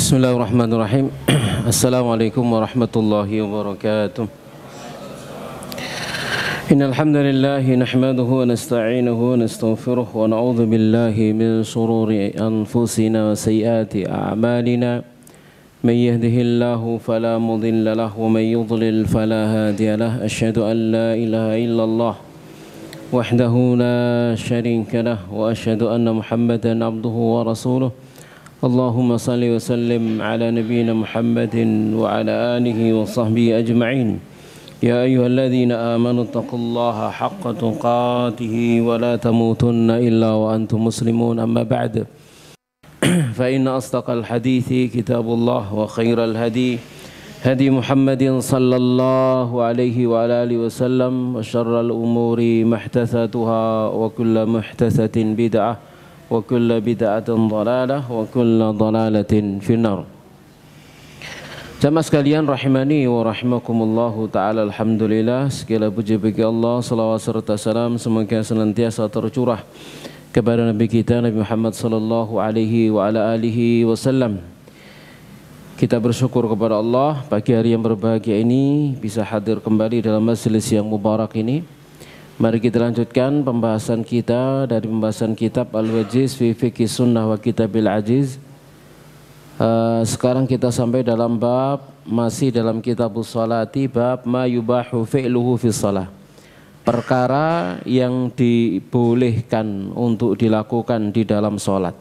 Bismillahirrahmanirrahim. Assalamualaikum warahmatullahi wabarakatuh. Innal hamdalillah nahmaduhu wa nasta'inuhu wa nastaghfiruh wa na'udzu billahi min shururi anfusina wa sayyiati a'malina. May yahdihillahu fala mudilla lahu wa may yudlil fala hadiya lahu. Asyhadu an la ilaha illallah wahdahu la syarika lahu wa asyhadu anna Muhammadan abduhu wa rasuluh. Allahumma salli wa sallim ala nabiyyina Muhammadin wa ala alihi wa sahbihi ajma'in. Ya ayyuhalladzina amanu taqullaha haqqa tuqatih wa la tamutunna illa wa antum muslimun, amma ba'd. Fa inna asdaqal hadithi kitabullah wa khairal hadi hadi Muhammadin sallallahu alaihi wa ala alihi wasallam wa syarral umuri muhdatsatuha wa kullu muhdatsatin bid'ah wa kullu bid'atin dhalalah wa kullu dhalalatin finnar. Jamaah sekalian rahimani wa rahimakumullahu ta'ala, alhamdulillah, segala puji bagi Allah, salawat serta salam semoga senantiasa tercurah kepada Nabi kita Nabi Muhammad sallallahu alaihi wa ala alihi wasallam. Kita bersyukur kepada Allah pagi hari yang berbahagia ini bisa hadir kembali dalam majelis yang mubarak ini. Mari kita lanjutkan pembahasan kita dari pembahasan kitab Al-Wajiz fi Fiqh Sunnah wa Kitabil Ajiz. Sekarang kita sampai dalam bab, masih dalam kitabus salati, bab ma yubahu fi'luhu fi shalah. Perkara yang dibolehkan untuk dilakukan di dalam sholat.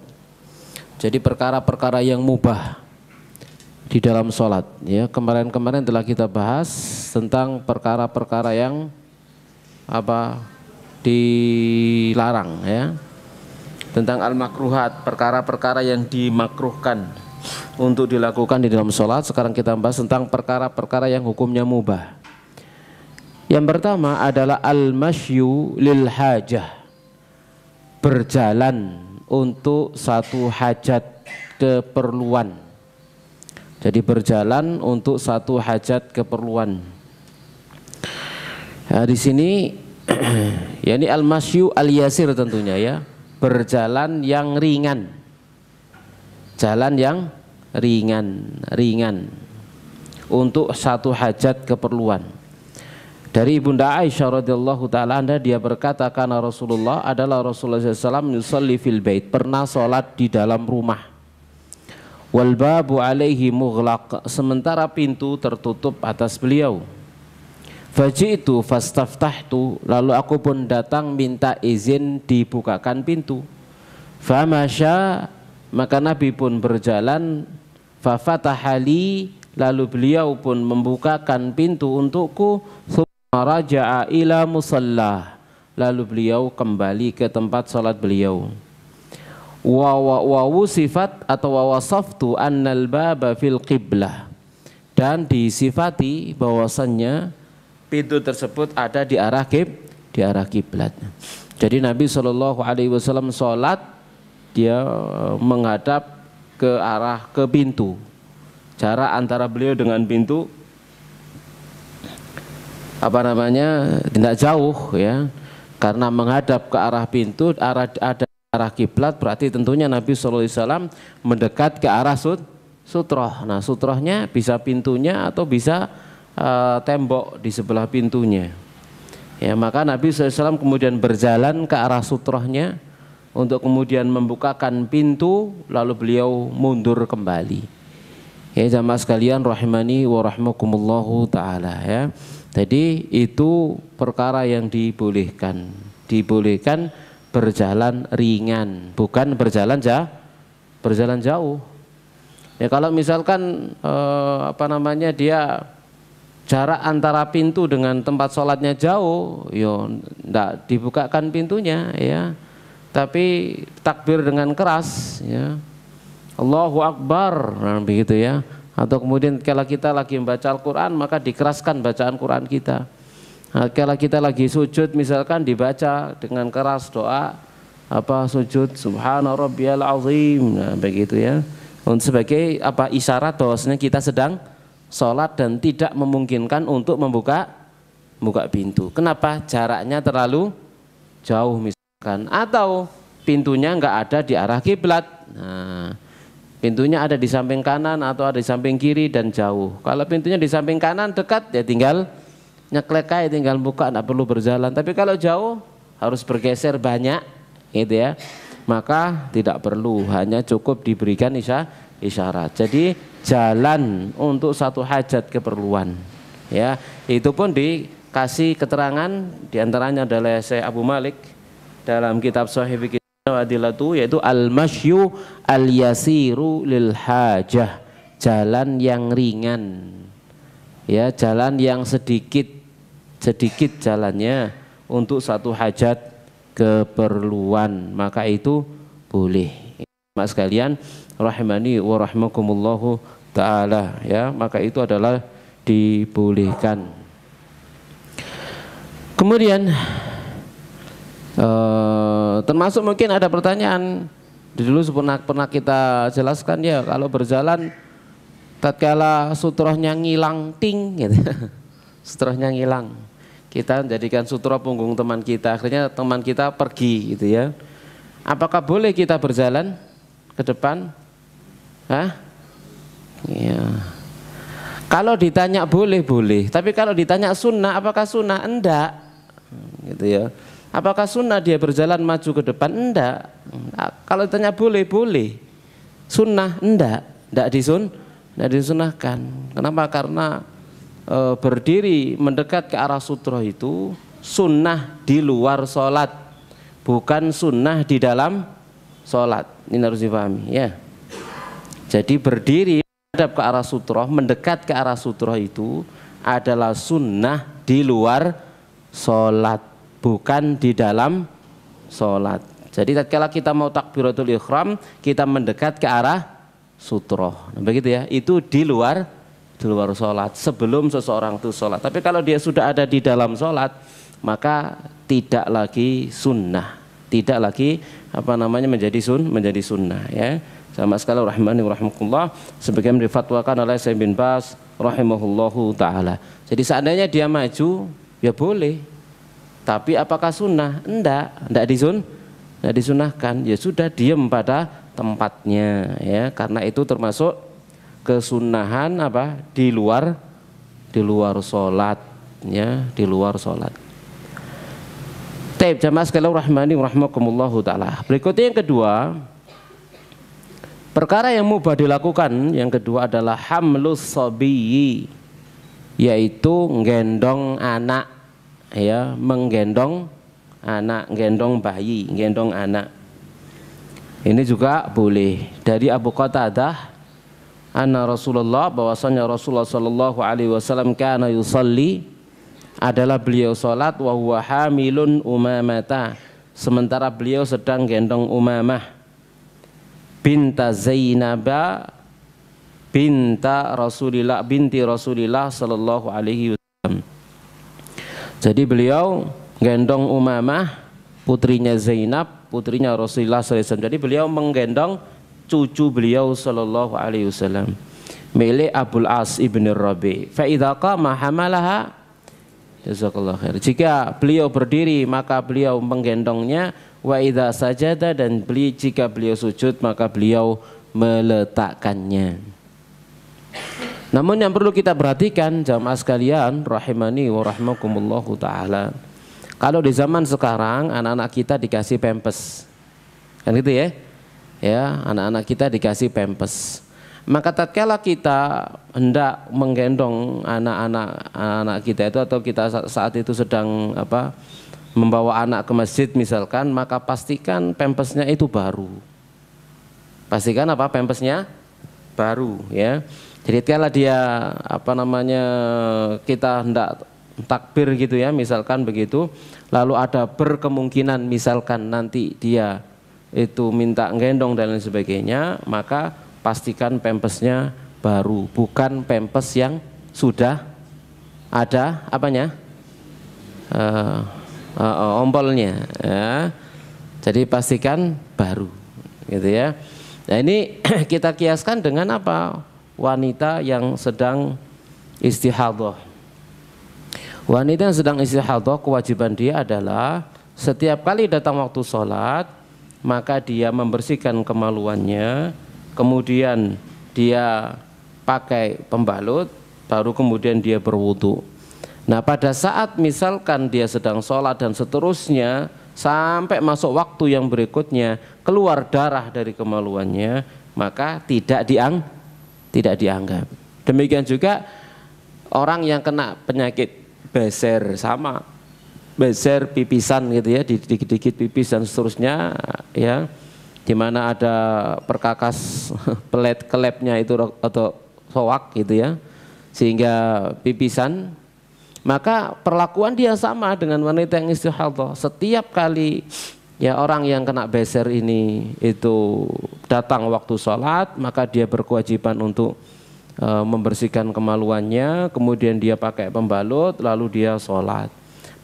Jadi perkara-perkara yang mubah di dalam sholat. Ya, kemarin-kemarin telah kita bahas tentang perkara-perkara yang dilarang, ya, tentang al-makruhat, perkara-perkara yang dimakruhkan untuk dilakukan di dalam sholat. Sekarang kita bahas tentang perkara-perkara yang hukumnya mubah. Yang pertama adalah al-masyu lil hajah, berjalan untuk satu hajat keperluan. Jadi berjalan untuk satu hajat keperluan. Nah, di sini ya, ini al-masyu al-yasir tentunya, ya, berjalan yang ringan, jalan yang ringan untuk satu hajat keperluan. Dari Ibunda Aisyah radhiyallahu taala anha, dia berkata, karena Rasulullah SAW yusalli fil bait, pernah sholat di dalam rumah. Wal babu alaihi mughlaq, sementara pintu tertutup atas beliau. Faji'tu fastaftahtu, lalu aku pun datang minta izin dibukakan pintu. Famasya, maka Nabi pun berjalan. Fafatahali, lalu beliau pun membukakan pintu untukku. Thumma raja'a ila musalla, lalu beliau kembali ke tempat salat beliau. Wa wusifat atau wa wasaftu annal baba fil qiblah, dan disifati bahwasannya pintu tersebut ada di arah kiblat. Jadi Nabi SAW sholat, dia menghadap ke arah ke pintu. Jarak antara beliau dengan pintu tidak jauh, ya, karena menghadap ke arah pintu, arah kiblat, berarti tentunya Nabi SAW mendekat ke arah sutroh. Nah, sutrohnya bisa pintunya atau bisa tembok di sebelah pintunya. Ya, maka Nabi SAW kemudian berjalan ke arah sutrohnya untuk kemudian membukakan pintu, lalu beliau mundur kembali. Ya, jamaah sekalian rahimani wa rahmakumullahu ta'ala, ya. Jadi itu perkara yang dibolehkan. Dibolehkan berjalan ringan, bukan berjalan jauh. Ya, kalau misalkan dia jarak antara pintu dengan tempat sholatnya jauh, tidak dibukakan pintunya, ya, tapi takbir dengan keras, ya, Allahu Akbar, nah, begitu, ya. Atau kemudian kalau kita lagi membaca Al-Quran, maka dikeraskan bacaan Quran kita. Nah, kalau kita lagi sujud misalkan, dibaca dengan keras doa sujud subhana rabbiyal azim, nah, begitu, ya, sebagai isyarat bahwasanya kita sedang sholat dan tidak memungkinkan untuk membuka pintu. Kenapa? Jaraknya terlalu jauh misalkan, atau pintunya nggak ada di arah kiblat. Nah, Pintunya ada di samping kanan atau ada di samping kiri dan jauh. Kalau pintunya di samping kanan dekat, ya tinggal nyeklek aja, tinggal buka, tidak perlu berjalan. Tapi kalau jauh harus bergeser banyak, gitu ya. Maka tidak perlu, hanya cukup diberikan isyarat. Jadi jalan untuk satu hajat keperluan, ya. Itu pun dikasih keterangan, diantaranya adalah Syekh Abu Malik dalam kitab Shahih Fiqh Adilatu, yaitu al-masyu al-yasiru lil hajah, jalan yang ringan, ya, jalan yang sedikit jalannya untuk satu hajat keperluan, maka itu boleh. Mas sekalian rahimani wa rahimakumullahu taala, ya, maka itu adalah dibolehkan. Kemudian termasuk mungkin ada pertanyaan, dulu pernah kita jelaskan, ya, kalau berjalan tatkala sutrohnya ngilang ting gitu. Sutrohnya ngilang, kita jadikan sutro punggung teman kita, akhirnya teman kita pergi gitu ya. Apakah boleh kita berjalan ke depan? Hah? Ya. Kalau ditanya boleh, tapi kalau ditanya sunnah, apakah sunnah? Enggak gitu ya. Apakah sunnah dia berjalan maju ke depan? Enggak. Kalau ditanya boleh. Sunnah? Enggak disunahkan. Kenapa? Karena berdiri mendekat ke arah sutroh itu sunnah di luar sholat, bukan sunnah di dalam sholat. Ini harus dipahami, ya. Jadi berdiri menghadap ke arah sutroh, mendekat ke arah sutroh itu adalah sunnah di luar sholat, bukan di dalam sholat. Jadi tatkala kita mau takbiratul ihram, kita mendekat ke arah sutroh, nah, begitu ya. Itu di luar sholat, sebelum seseorang itu sholat. Tapi kalau dia sudah ada di dalam sholat, maka tidak lagi sunnah, tidak lagi menjadi sunnah, ya. Sama sekali rahimani wa rahmatullah, sebagaimana difatwakan oleh Syekh bin Baz rahimahullahu taala. Jadi seandainya dia maju, ya boleh. Tapi apakah sunnah? Enggak disunahkan. Ya sudah, diam pada tempatnya, ya, karena itu termasuk kesunahan di luar sholat, ya, di luar sholat. Taib jamaah sekalian rahimani wa rahmakumullahu taala. Berikutnya yang kedua, perkara yang mubah dilakukan, yang kedua adalah hamlus sabiyyi, yaitu menggendong anak, ya, menggendong anak, gendong bayi, gendong anak. Ini juga boleh. Dari Abu Qatadah anna Rasulullah, bahwasanya Rasulullah sallallahu alaihi wasallam kana yusalli, adalah beliau salat wa huwa hamilun umamata, sementara beliau sedang gendong Umamah binta Zainaba binti Rasulillah sallallahu alaihi wasallam. Jadi beliau gendong Umamah, putrinya Zainab, putrinya Rasulullah sallallahu alaihi wasallam. Jadi beliau menggendong cucu beliau sallallahu alaihi wasallam, milik Abul As ibn Rabi. Fa idza qama hamalaha, jazakallahu khair. Jika beliau berdiri maka beliau menggendongnya, wa idza sajada, dan jika beliau sujud maka beliau meletakkannya. Namun yang perlu kita perhatikan jamaah sekalian rahimani wa rahmakumullahu taala, kalau di zaman sekarang anak-anak kita dikasih pampers, kan gitu ya. Ya, anak-anak kita dikasih pampers. Maka tatkala kita hendak menggendong anak-anak kita itu, atau kita saat itu sedang membawa anak ke masjid misalkan, maka pastikan pampesnya itu baru. Pastikan pampesnya baru, ya. Jadi kalau dia kita hendak takbir gitu ya, misalkan begitu, lalu ada berkemungkinan misalkan nanti dia itu minta gendong dan lain sebagainya, maka pastikan pampesnya baru, bukan pampes yang sudah ada ompolnya, ya. Jadi pastikan baru, gitu ya. Nah ini kita kiaskan dengan wanita yang sedang istihadhah. Wanita yang sedang istihadhah, kewajiban dia adalah setiap kali datang waktu sholat, maka dia membersihkan kemaluannya, kemudian dia pakai pembalut, baru kemudian dia berwudu. Nah pada saat misalkan dia sedang sholat dan seterusnya sampai masuk waktu yang berikutnya keluar darah dari kemaluannya, maka tidak dianggap. Demikian juga orang yang kena penyakit beser, sama beser pipisan gitu ya, dikit-dikit pipis dan seterusnya ya, dimana ada perkakas pelet kelepnya itu atau soak gitu ya, sehingga pipisan, maka perlakuan dia sama dengan wanita yang istihadhah. Setiap kali ya orang yang kena beser ini itu datang waktu sholat, maka dia berkewajiban untuk membersihkan kemaluannya, kemudian dia pakai pembalut, lalu dia sholat.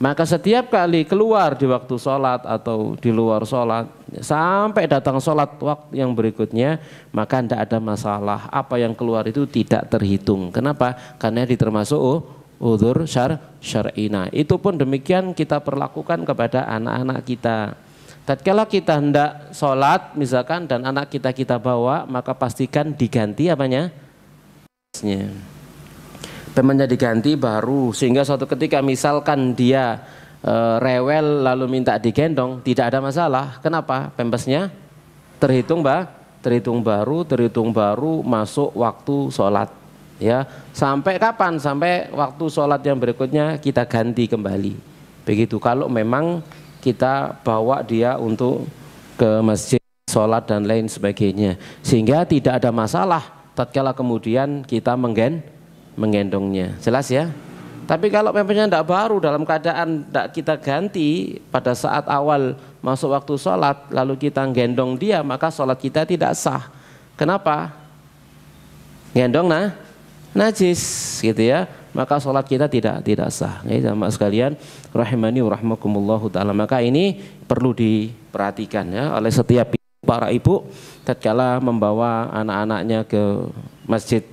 Maka setiap kali keluar di waktu sholat atau di luar sholat sampai datang sholat waktu yang berikutnya, maka tidak ada masalah. Apa yang keluar itu tidak terhitung. Kenapa? Karena termasuk udzur syar'ina. Itu pun demikian kita perlakukan kepada anak-anak kita. Tatkala kita hendak sholat misalkan dan anak kita bawa, maka pastikan diganti apanya? Pempesnya diganti baru, sehingga suatu ketika misalkan dia rewel lalu minta digendong, tidak ada masalah. Kenapa? Pempesnya terhitung baru masuk waktu sholat. Ya, sampai kapan? Sampai waktu sholat yang berikutnya kita ganti kembali. Begitu kalau memang kita bawa dia untuk ke masjid sholat dan lain sebagainya, sehingga tidak ada masalah tatkala kemudian kita menggendongnya. Jelas ya? Tapi kalau pempesnya tidak baru, dalam keadaan tidak kita ganti pada saat awal masuk waktu sholat lalu kita gendong dia, maka sholat kita tidak sah. Kenapa? Gendong najis gitu ya, maka sholat kita tidak sah. Ya, jamaah sekalian rahimani wa rahmakumullahu ta'ala. Maka ini perlu diperhatikan ya oleh setiap para ibu tatkala membawa anak-anaknya ke masjid.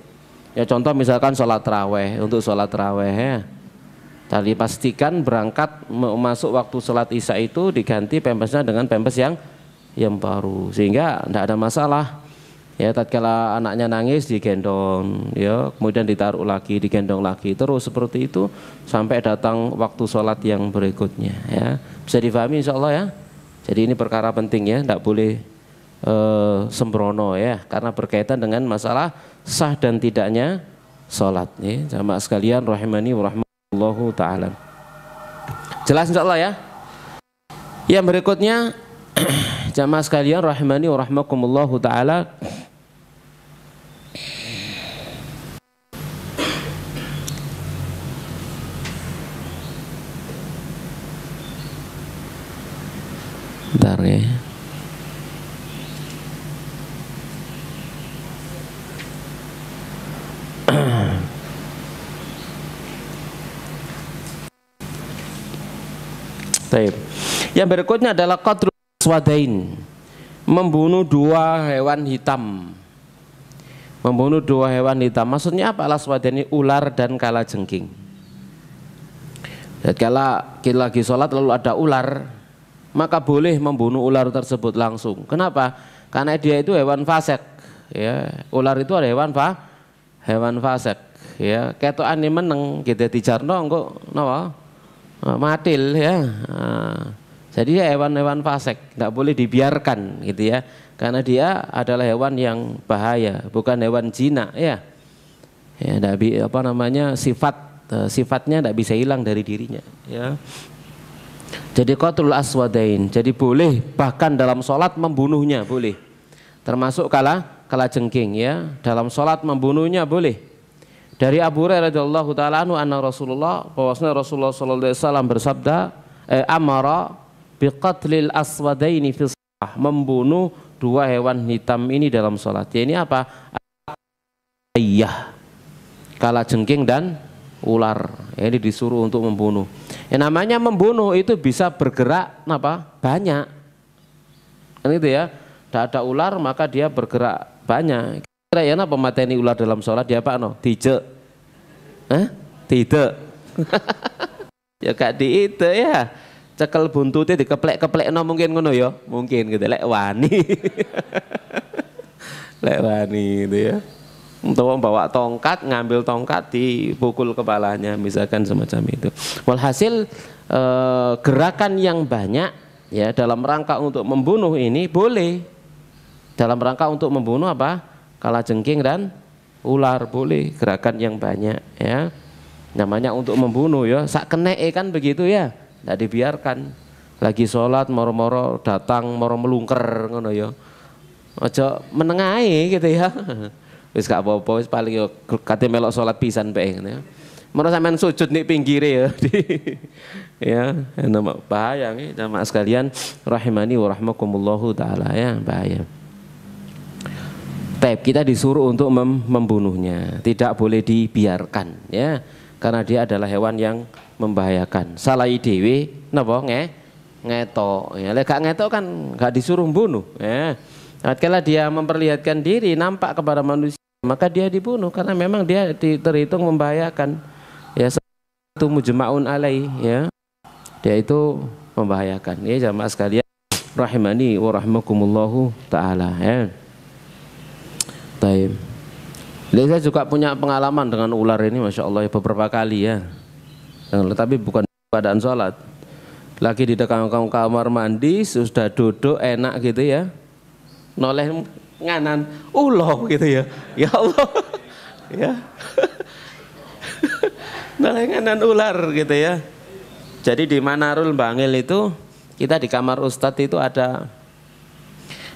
Ya contoh misalkan sholat taraweh, untuk sholat taraweh ya, tadi pastikan berangkat masuk waktu sholat isya itu diganti pempesnya dengan pempes yang baru, sehingga tidak ada masalah. Ya tatkala anaknya nangis digendong, ya kemudian ditaruh lagi, digendong lagi, terus seperti itu sampai datang waktu sholat yang berikutnya. Ya bisa difahami insya Allah ya. Jadi ini perkara penting ya, tidak boleh sembrono ya, karena berkaitan dengan masalah sah dan tidaknya sholat ya. Jamaah sekalian rahimani wa rahmatullahu ta'ala. Jelas insya Allah ya. Yang berikutnya jamaah sekalian rahimani wa rahmakumullahu ta'ala, bentar ya. Yang berikutnya adalah qatlul aswadain, membunuh dua hewan hitam. Membunuh dua hewan hitam. Maksudnya apa? Al-aswadain, ular dan kalajengking. Kalau kita lagi sholat lalu ada ular, maka boleh membunuh ular tersebut langsung. Kenapa? Karena dia itu hewan fasik. Ya, ular itu ada hewan fasik. Ya, ketokane meneng kita dijarno engko napa? Matil ya. Jadi ya hewan-hewan fasik, tidak boleh dibiarkan gitu ya, karena dia adalah hewan yang bahaya, bukan hewan jinak ya. Ya, sifatnya tidak bisa hilang dari dirinya. Ya. Jadi qatlul aswadain, jadi boleh bahkan dalam sholat membunuhnya boleh, termasuk kalajengking ya, dalam sholat membunuhnya boleh. Dari Abu Hurairah radhiyallahu taala anhu anna Rasulullah, bahwasanya Rasulullah sallallahu alaihi wasallam bersabda, amara biqatlil aswadaini fi shalah, membunuh dua hewan hitam ini dalam sholat. Ya, ini apa? Ayah, kalajengking dan ular. Ya, ini disuruh untuk membunuh. Yang namanya membunuh itu bisa bergerak apa? Banyak. Kan itu ya. Tidak ada ular maka dia bergerak banyak. Kira ya apa mateni ular dalam sholat dia apa no? Dijek. Tidak. Ya gak diite ya. Cekel buntutnya dikeplek-keplek no mungkin ngono ya. Mungkin gitu lek wani. lek wani gitu ya. Untuk bawa tongkat, ngambil tongkat dipukul kepalanya misalkan semacam itu. Walhasil gerakan yang banyak ya dalam rangka untuk membunuh ini boleh. Dalam rangka untuk membunuh apa? Kalajengking dan ular boleh, gerakan yang banyak ya. Namanya untuk membunuh ya, sak keneke kan begitu ya. Tidak dibiarkan. Lagi sholat moro-moro datang moro melungker ngono ya. Aja menengahi gitu ya. Wis gak apa-apa, wis paling yo kate melok salat pisan bae ngene ya. Moro sampean sujud ning pinggire ya. Ya, nama bahaya nih jamaah sekalian rahimani wa rahmakumullahu taala ya, bahaya. Kita disuruh untuk membunuhnya, tidak boleh dibiarkan ya. Karena dia adalah hewan yang membahayakan. Salai dewe napa ngetok. Ya, lek gak ngetok kan gak disuruh bunuh ya. Kalau dia memperlihatkan diri nampak kepada manusia, maka dia dibunuh karena memang dia terhitung membahayakan. Ya, itu mujma'un alai ya. Dia itu membahayakan. Ya jamaah sekalian rahimani wa rahmakumullahu taala ya. Baik. Saya juga punya pengalaman dengan ular ini, masya Allah ya, beberapa kali ya. Tapi bukan keadaan sholat. Lagi di dekat kamar mandi, sudah duduk enak gitu ya. Noleh nganan ulo gitu ya, ya Allah ya. Noleh nganan ular gitu ya. Jadi di Manarul Bangil itu kita di kamar Ustadz itu ada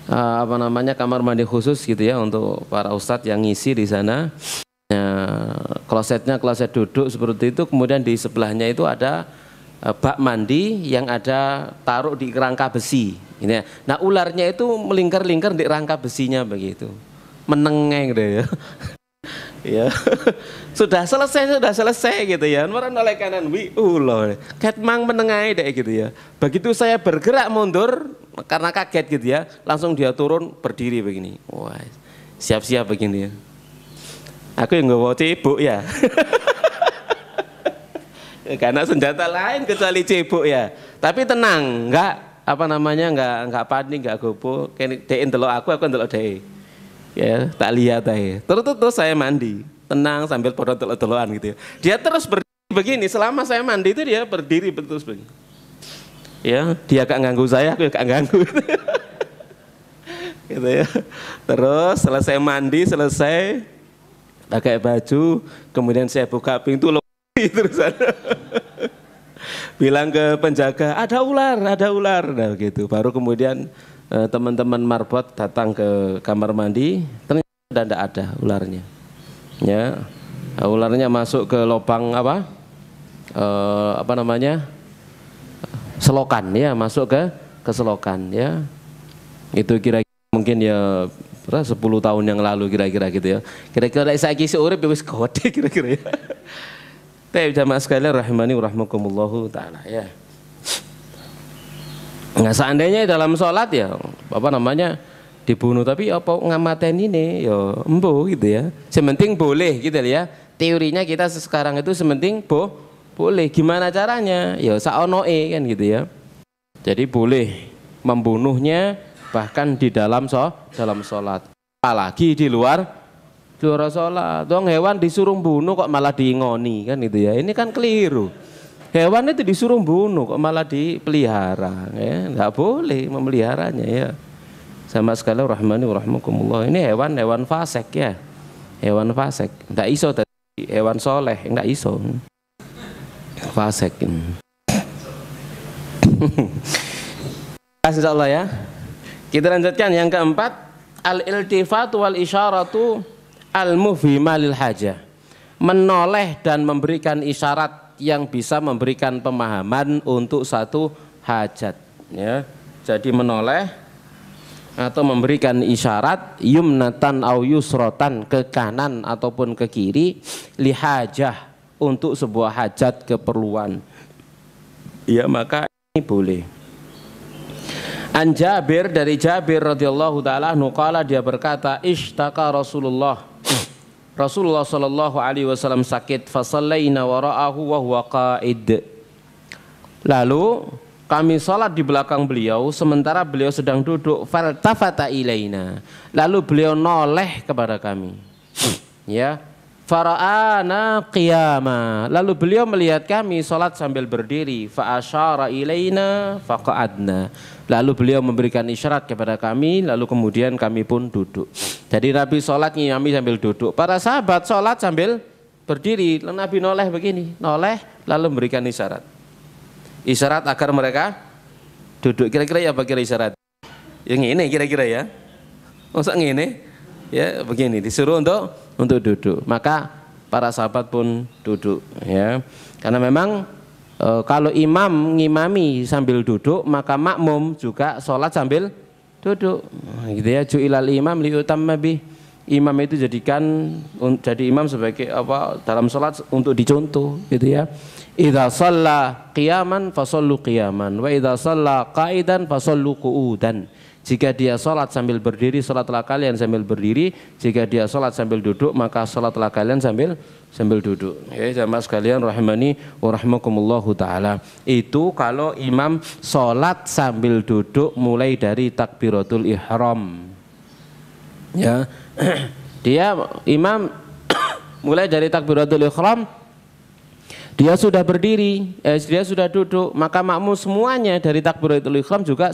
apa namanya kamar mandi khusus gitu ya untuk para Ustadz yang ngisi di sana. Klosetnya kloset duduk seperti itu, kemudian di sebelahnya itu ada bak mandi yang ada taruh di rangka besi. Ini. Nah ularnya itu melingkar-lingkar di rangka besinya begitu, menengeng deh ya. Ya sudah selesai gitu ya. Orang oleh kanan ular, ket mang menengai deh gitu ya. Begitu saya bergerak mundur karena kaget gitu ya, langsung dia turun berdiri begini. Wah siap-siap begini ya. Aku yang nggak bawa cebok ya. Karena senjata lain kecuali cebok ya. Tapi tenang, enggak enggak panik, enggak gopo. Dein delok aku ndelok dhewe. Ya, tak lihat aja. Terus saya mandi, tenang sambil podo delok-delokan gitu ya. Dia terus berdiri begini, selama saya mandi itu dia berdiri terus begini. Ya, dia gak ganggu saya, aku gak ganggu. Gitu ya. Terus selesai mandi, selesai pakai baju, kemudian saya buka pintu terus bilang ke penjaga ada ular nah gitu. Baru kemudian teman-teman marbot datang ke kamar mandi, ternyata tidak ada ularnya ya. Ularnya masuk ke lubang apa namanya selokan ya, masuk ke selokan ya. Itu kira-kira mungkin ya 10 tahun yang lalu kira-kira gitu ya. Kira-kira saya kisah urip wis gede kira-kira ya. Tapi jamaah sekalian rahimani rahmakumullahu taala ya. Nah seandainya dalam sholat ya apa namanya dibunuh, tapi apa ngamaten ini ya embo gitu ya. Sementing boleh gitu ya. Teorinya kita sekarang itu sementing boleh. Gimana caranya? Ya saonoe kan gitu ya. Jadi boleh membunuhnya bahkan di dalam sholat. Apalagi di luar sholat. Dong hewan disuruh bunuh kok malah diingoni kan itu ya. Ini kan keliru. Hewan itu disuruh bunuh kok malah dipelihara ya. Enggak boleh memeliharanya ya. Sama sekali rahmani rahmakumullah. Ini hewan fasik ya. Hewan fasik. Enggak iso tadi hewan soleh, enggak iso. Fasik. Insyaallah ya. Kita lanjutkan yang keempat, al-iltifat wal isyaratu al-mufhimah lil hajah. Menoleh dan memberikan isyarat yang bisa memberikan pemahaman untuk satu hajat ya. Jadi menoleh atau memberikan isyarat yumnatan au yusrotan ke kanan ataupun ke kiri li hajah untuk sebuah hajat keperluan. Ya maka ini boleh. An Jabir, dari Jabir radhiyallahu taala anhu qala, dia berkata ishtaka Rasulullah sallallahu alaihi wasallam sakit, fa sallaina wara'ahu wa huwa qa'id. Lalu kami sholat di belakang beliau sementara beliau sedang duduk, faltafata ilaina, lalu beliau noleh kepada kami, ya, fara'ana qiyama, lalu beliau melihat kami sholat sambil berdiri, fa asyara ilaina faqa'adna, lalu beliau memberikan isyarat kepada kami, lalu kemudian kami pun duduk. Jadi Nabi sholat ngimami sambil duduk, para sahabat sholat sambil berdiri, lalu Nabi noleh begini, noleh lalu memberikan isyarat agar mereka duduk. Kira-kira ya apa kira isyarat? Yang ini kira-kira ya, masa ini ya begini, disuruh untuk duduk, maka para sahabat pun duduk, ya, karena memang kalau imam ngimami sambil duduk maka makmum juga sholat sambil duduk, gitu ya. Ju'ilal imam liutamma bih, imam itu jadi imam sebagai apa dalam sholat untuk dicontoh, gitu ya. Idza shalla qiyaman fasallu qiyaman wa idza shalla qa'idan fasallu qu'udan. Jika dia sholat sambil berdiri, sholatlah kalian sambil berdiri. Jika dia sholat sambil duduk, maka sholatlah kalian sambil duduk. Ya, jamaah sekalian rahimani wa rahimakumullahu taala. Itu kalau imam sholat sambil duduk mulai dari takbiratul ihram. Ya, dia imam mulai dari takbiratul ihram, dia sudah berdiri, dia sudah duduk, maka makmum semuanya dari takbiratul ihram juga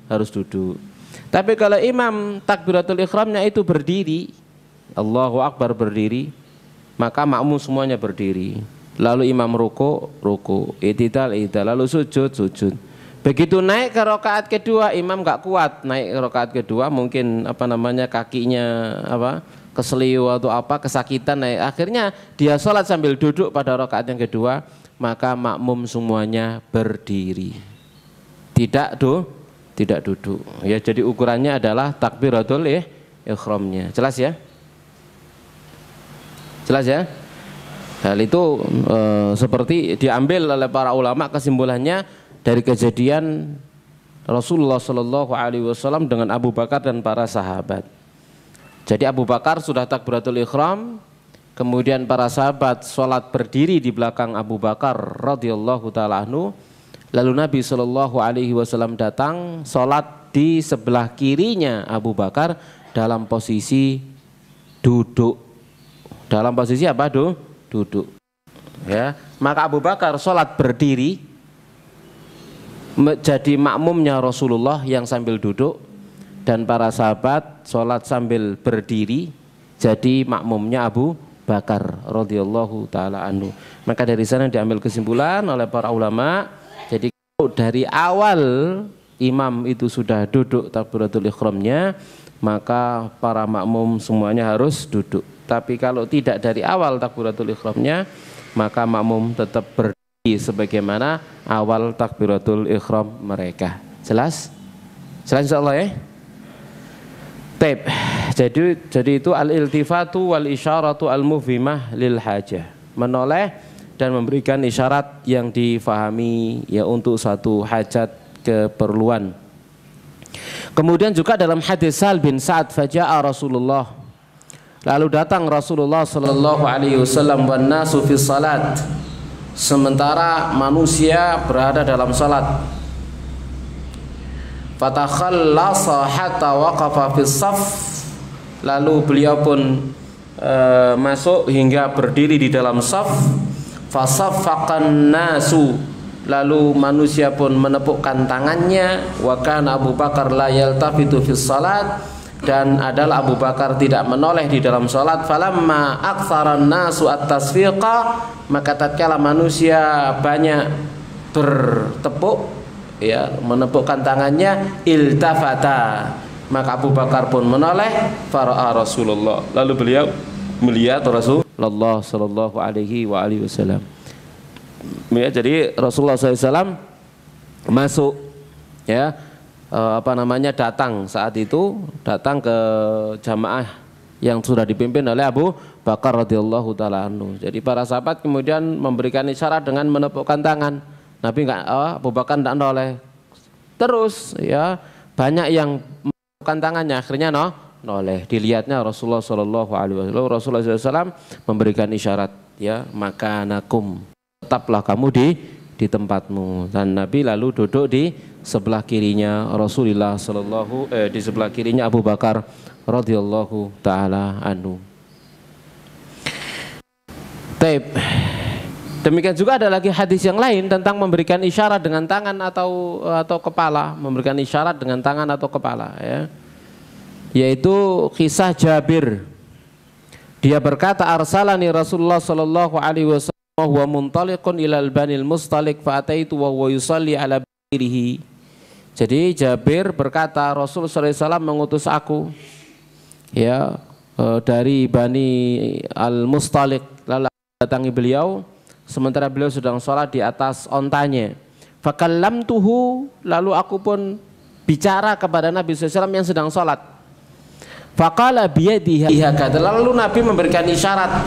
harus duduk. Tapi kalau imam takbiratul ihramnya itu berdiri, Allahu Akbar berdiri, maka makmum semuanya berdiri. Lalu imam ruku, i'tidal, lalu sujud. Begitu naik ke rakaat kedua, imam nggak kuat naik ke rakaat kedua, mungkin kakinya keseliu atau kesakitan naik. Akhirnya dia sholat sambil duduk pada rakaat yang kedua, maka makmum semuanya berdiri. Tidak duduk. Ya, jadi ukurannya adalah takbiratul ihramnya. Jelas ya? Jelas ya? Hal itu seperti diambil oleh para ulama kesimpulannya dari kejadian Rasulullah Shallallahu Alaihi Wasallam dengan Abu Bakar dan para sahabat. Jadi Abu Bakar sudah takbiratul ihram, kemudian para sahabat sholat berdiri di belakang Abu Bakar radhiyallahu taala anhu. Lalu Nabi Shallallahu Alaihi Wasallam datang sholat di sebelah kirinya Abu Bakar dalam posisi duduk. Dalam posisi apa? Duduk. Ya, maka Abu Bakar sholat berdiri, jadi makmumnya Rasulullah yang sambil duduk, dan para sahabat sholat sambil berdiri, jadi makmumnya Abu Bakar radhiyallahu taala anhu. Maka dari sana diambil kesimpulan oleh para ulama, jadi dari awal imam itu sudah duduk takbiratul ihramnya, maka para makmum semuanya harus duduk. Tapi kalau tidak dari awal takbiratul ihramnya, maka makmum tetap berdiri sebagaimana awal takbiratul ihram mereka. Jelas? Jelas insyaallah ya? Baik. Jadi itu al-iltifatu wal isyaratu al-mufhimah lil hajah. Menoleh dan memberikan isyarat yang difahami ya untuk satu hajat keperluan. Kemudian juga dalam hadis Sahal bin Sa'ad, faja'a Rasulullah, lalu datang Rasulullah sallallahu alaihi wasallam wan nasu fi salat, sementara manusia berada dalam salat. Fatakhallasa hatta waqafa fi shaf, lalu beliau pun masuk hingga berdiri di dalam shaf. Fasaffaqan nasu, lalu manusia pun menepukkan tangannya. Wa kana Abu Bakar la yaltafitu fi salat, dan adalah Abu Bakar tidak menoleh di dalam salat. Falamma aktsaran nasu at-tasfiqa, maka tatkala manusia banyak bertepuk ya, menepukkan tangannya, iltafata, maka Abu Bakar pun menoleh. Fara'a Rasulullah, lalu beliau melihat Rasulullah sallallahu alaihi wa alihi wasallam. Ya, jadi Rasulullah SAW masuk ya, datang saat itu, datang ke jamaah yang sudah dipimpin oleh Abu Bakar radhiyallahu taala anhu. Jadi para sahabat kemudian memberikan isyarat dengan menepukkan tangan. Nabi Abu Bakar tidak noleh. Terus ya, banyak yang menepukkan tangannya, akhirnya noleh. Dilihatnya Rasulullah Shallallahu Alaihi Wasallam. Rasulullah SAW memberikan isyarat ya, makanakum, tetaplah kamu tempatmu. Dan Nabi lalu duduk di sebelah kirinya Rasulullah di sebelah kirinya Abu Bakar radhiyallahu taala anhu. Taib. Demikian juga ada lagi hadis yang lain tentang memberikan isyarat dengan tangan atau kepala, memberikan isyarat dengan tangan atau kepala, ya. Yaitu kisah Jabir. Dia berkata, arsalani Rasulullah sallallahu alaihi wasallam wa muntaliqun ilal Banil Mustaliq fa ataitu wa huwa yusalli ala birihi. Jadi Jabir berkata, Rasul sallallahu alaihi wasallam mengutus aku, ya, dari Bani Al-Mustaliq, lalu datangi beliau sementara beliau sedang sholat di atas ontanya. Fakallamtuhu, lalu aku pun bicara kepada Nabi SAW yang sedang sholat. Faqala biyadihi hakadha, lalu Nabi memberikan isyarat,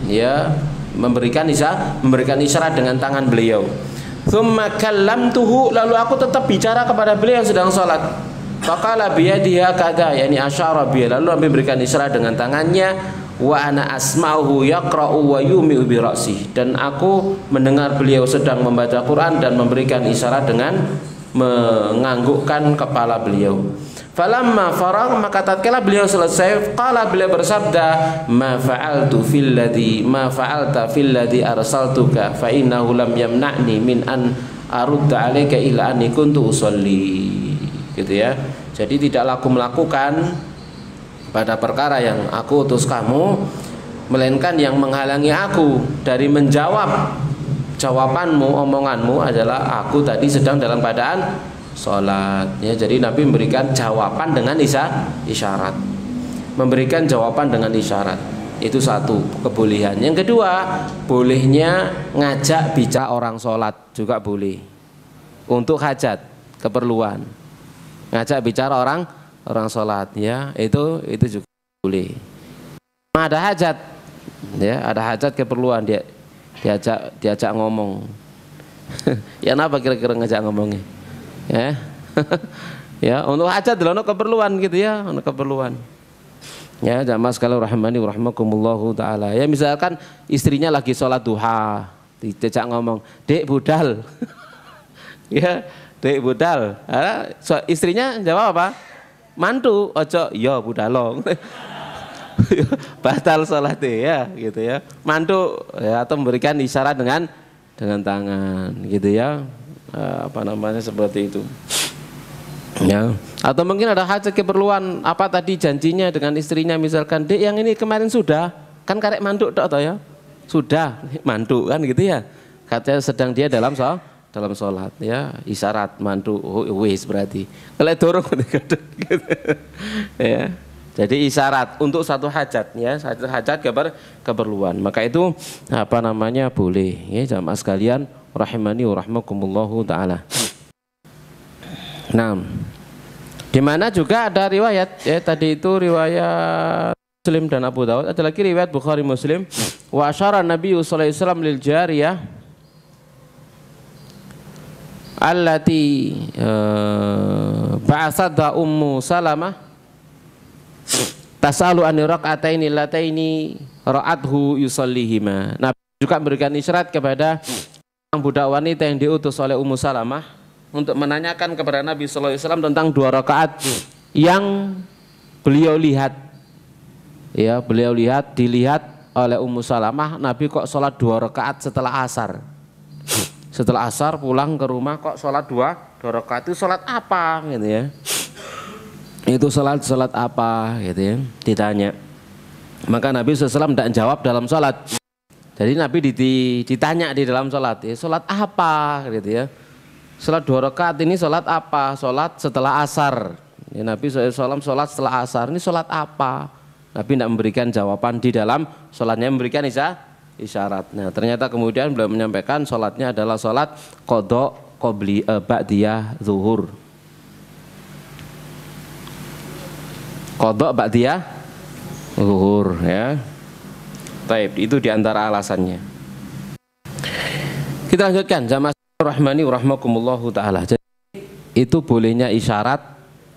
ya, memberikan isyarat dengan tangan beliau. Tsumma kallamtuhu, lalu aku tetap bicara kepada beliau yang sedang sholat. Faqala biyadihi hakadha, yani asyara bi, lalu Nabi memberikan isyarat dengan tangannya. Wa ana asma'uhu yaqra'u wa yumi'u bi ra'si, dan aku mendengar beliau sedang membaca Quran dan memberikan isyarat dengan menganggukkan kepala beliau. Falamma faragh, maka tatkala beliau selesai, qala, beliau bersabda, ma fa'alta fil ladzi arsaltuka fa innahu lam yamna'ni min an arudda 'alaika illa anni kuntu usolli. Gitu ya. Jadi tidaklah aku melakukan pada perkara yang aku utus kamu, melainkan yang menghalangi aku dari menjawab jawabanmu, omonganmu adalah aku tadi sedang dalam keadaan sholat, ya. Jadi Nabi memberikan jawaban dengan isyarat, memberikan jawaban dengan isyarat. Itu satu kebolehan. Yang kedua, bolehnya ngajak bicara orang sholat juga boleh, untuk hajat, keperluan, ngajak bicara orang sholat, ya, itu juga boleh. Ada hajat, ya, ada hajat keperluan, dia diajak ngomong. Ya, kenapa kira-kira ngajak ngomongnya? Ya, ya, untuk hajat dulu, untuk keperluan gitu, ya, untuk keperluan. Ya, jamaah sekalian rahimani wa rahimakumullahu taala. Ya, misalkan istrinya lagi sholat duha, diajak ngomong, "Dek budal." Ya, "Dek budal." Istrinya jawab apa? Mantu, ojo, iya budalong. Batal sholatnya, ya, gitu ya. Mantu, ya, atau memberikan isyarat dengan tangan, gitu ya. Apa namanya, seperti itu, ya. Atau mungkin ada hajat keperluan, apa tadi janjinya dengan istrinya, misalkan, "Dek, yang ini kemarin sudah, kan karek mantu tok toh, ya, sudah mantu, kan gitu ya." Katanya sedang dia dalam sholat, ya, isyarat mantu, wis berarti kalau dorong gitu. Ya, jadi isyarat untuk satu hajat, ya, satu hajat keperluan, maka itu apa namanya boleh, ya, jamaah sekalian rahimani wa rahmakumullahu taala. Nah, di mana juga ada riwayat, ya, tadi itu riwayat Muslim dan Abu Dawud, ada lagi riwayat Bukhari Muslim, wa asyara Nabi sallallahu alaihi wasallam lil jariyah allati ba'asatha Ummu Salamah tasalu an raq'ataini lataini ra'athu yusallihima. Nabi juga memberikan isyarat kepada budak wanita yang diutus oleh Ummu Salamah untuk menanyakan kepada Nabi sallallahu alaihi wasallam tentang 2 rakaat yang beliau lihat. Ya, dilihat oleh Ummu Salamah, Nabi kok sholat 2 rakaat setelah asar. Setelah asar pulang ke rumah kok sholat 2 rakaat, itu sholat apa, gitu ya. Itu sholat apa, gitu ya, ditanya. Maka Nabi SAW tidak jawab dalam sholat. Jadi Nabi ditanya di dalam sholat, ya, sholat apa, gitu ya. Sholat 2 rakaat ini sholat apa? Sholat setelah asar. Ya, Nabi SAW sholat setelah asar, ini sholat apa? Nabi tidak memberikan jawaban di dalam sholatnya, memberikan isyarat. Nah, ternyata kemudian beliau menyampaikan sholatnya adalah sholat qadha ba'diyah zuhur. Qadha ba'diyah zuhur, ya. Baik, itu diantara alasannya. Kita lanjutkan, jamaah rahmani wa rahmakumullahu taala. Jadi itu bolehnya isyarat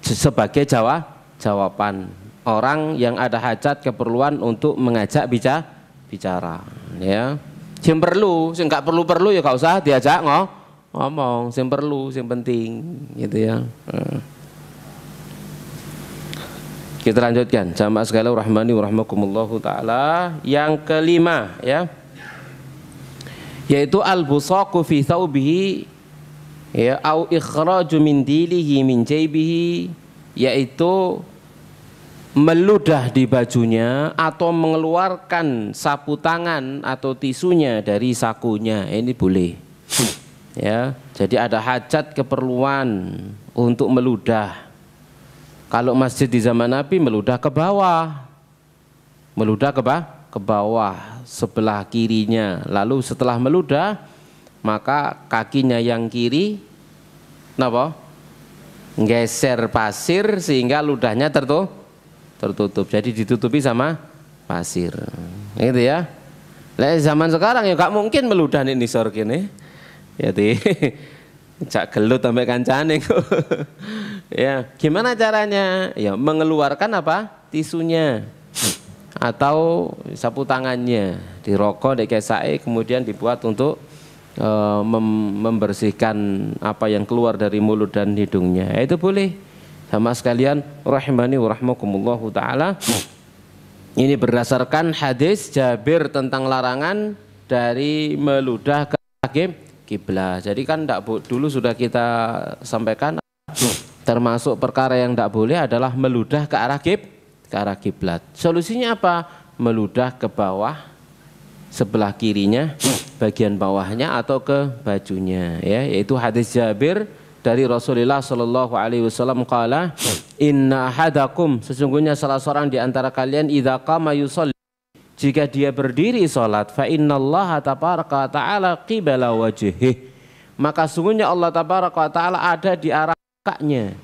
sebagai jawaban orang yang ada hajat keperluan untuk mengajak bicara, ya. Yang perlu, sing enggak perlu ya enggak usah diajak ngomong sing perlu, sing penting gitu ya. Kita lanjutkan jamaah sekalian rahmani wa rahmakumullahu taala. Yang kelima ya, yaitu al-busaqu fi thawbihi ya au ikhraju min dilihi min jaybihi, yaitu meludah di bajunya atau mengeluarkan sapu tangan atau tisunya dari sakunya. Ini boleh ya. Jadi ada hajat keperluan untuk meludah. Kalau masjid di zaman Nabi meludah ke bawah, meludah ke bawah sebelah kirinya. Lalu setelah meludah, maka kakinya yang kiri, napa? Geser pasir sehingga ludahnya tertutup. Jadi ditutupi sama pasir, gitu ya. Lah zaman sekarang ya gak mungkin meludah nih nisor kene. Jadi cak gelut sampai kancane kok. Ya, gimana caranya? Ya mengeluarkan apa? Tisunya atau sapu tangannya, dirokok, dikesake, kemudian dibuat untuk membersihkan apa yang keluar dari mulut dan hidungnya. Itu boleh. Sama sekalian rahimani wa rahmakumullahu taala. Ini berdasarkan hadis Jabir tentang larangan dari meludah ke kiblat. Jadi kan dulu sudah kita sampaikan, termasuk perkara yang tidak boleh adalah meludah ke arah kiblat. Solusinya apa? Meludah ke bawah sebelah kirinya, bagian bawahnya atau ke bajunya ya, yaitu hadis Jabir dari Rasulullah sallallahu alaihi wasallam qala inna ahadakum, sesungguhnya salah seorang di antara kalian idza qama yusalli, jika dia berdiri salat, fa innallaha tabaraka ta'ala qibala wajhihi, maka sungguhnya Allah tabaraka ta'ala ada di arah mukanya.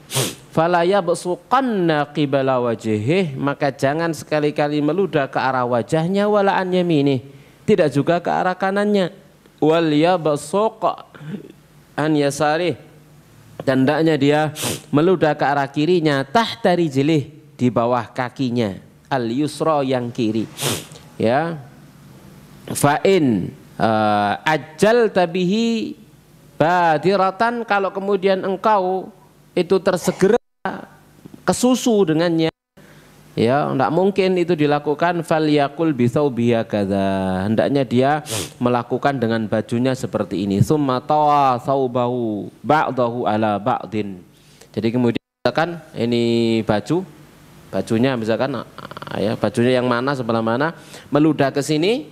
Fala yabsuqanna qibala wajhihi, maka jangan sekali-kali meludah ke arah wajahnya, wala an yaminih, tidak juga ke arah kanannya, wal yabsuq an yasarih, dan hendaknya dia meludah ke arah kirinya, tahta rijlih, di bawah kakinya, al yusra yang kiri ya. Fa'in ajal tabihi badiratan, kalau kemudian engkau itu tersegera kesusu dengannya ya, tidak mungkin itu dilakukan, falyakul bithawbihi kadza, hendaknya dia melakukan dengan bajunya seperti ini, summa tawa thawbahu ba'dahu ala ba'din. Jadi kemudian misalkan ini bajunya misalkan ya, bajunya yang mana sebelah mana, meludah ke sini,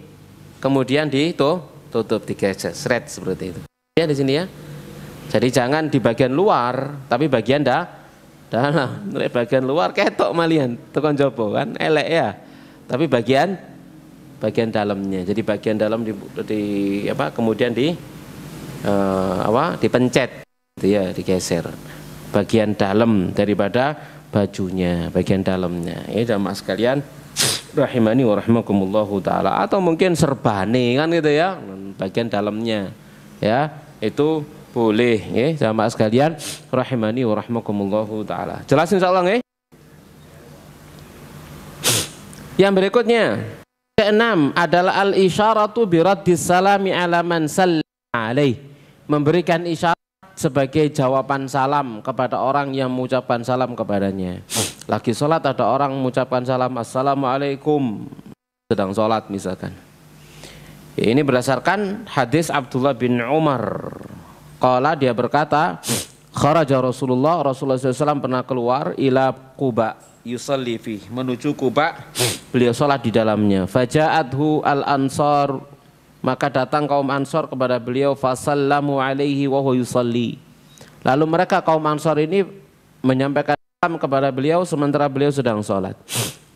kemudian ditutup, digeser, seret seperti itu. Ya di sini ya. Jadi jangan di bagian luar, tapi bagian dalam. Bagian luar ketok malian, tekan jopo kan, elek ya. Tapi bagian dalamnya. Jadi bagian dalam kemudian dipencet, gitu ya, digeser. Bagian dalam daripada bajunya, bagian dalamnya. Ini jamaah sekalian rahimani wa rahimakumullahu taala, atau mungkin serbane kan gitu ya, bagian dalamnya ya, itu boleh ya jamaah sekalian rahimani wa rahimakumullahu taala. Jelas insyaallah nggih. Yang berikutnya, keenam adalah al isyaratu bi raddis salami ala man sallama alaih, memberikan isyarat sebagai jawaban salam kepada orang yang mengucapkan salam kepadanya. Lagi sholat ada orang mengucapkan salam, assalamualaikum, sedang sholat misalkan. Ini berdasarkan hadis Abdullah bin Umar. Qala, dia berkata, kharaja Rasulullah SAW pernah keluar ila Quba yusalli fi, menuju Quba, beliau sholat di dalamnya. Faja'athu al-ansar, maka datang kaum Ansor kepada beliau, fasallamu alaihi wa huwa yusalli. Lalu mereka kaum Ansor ini menyampaikan salam kepada beliau sementara beliau sedang sholat.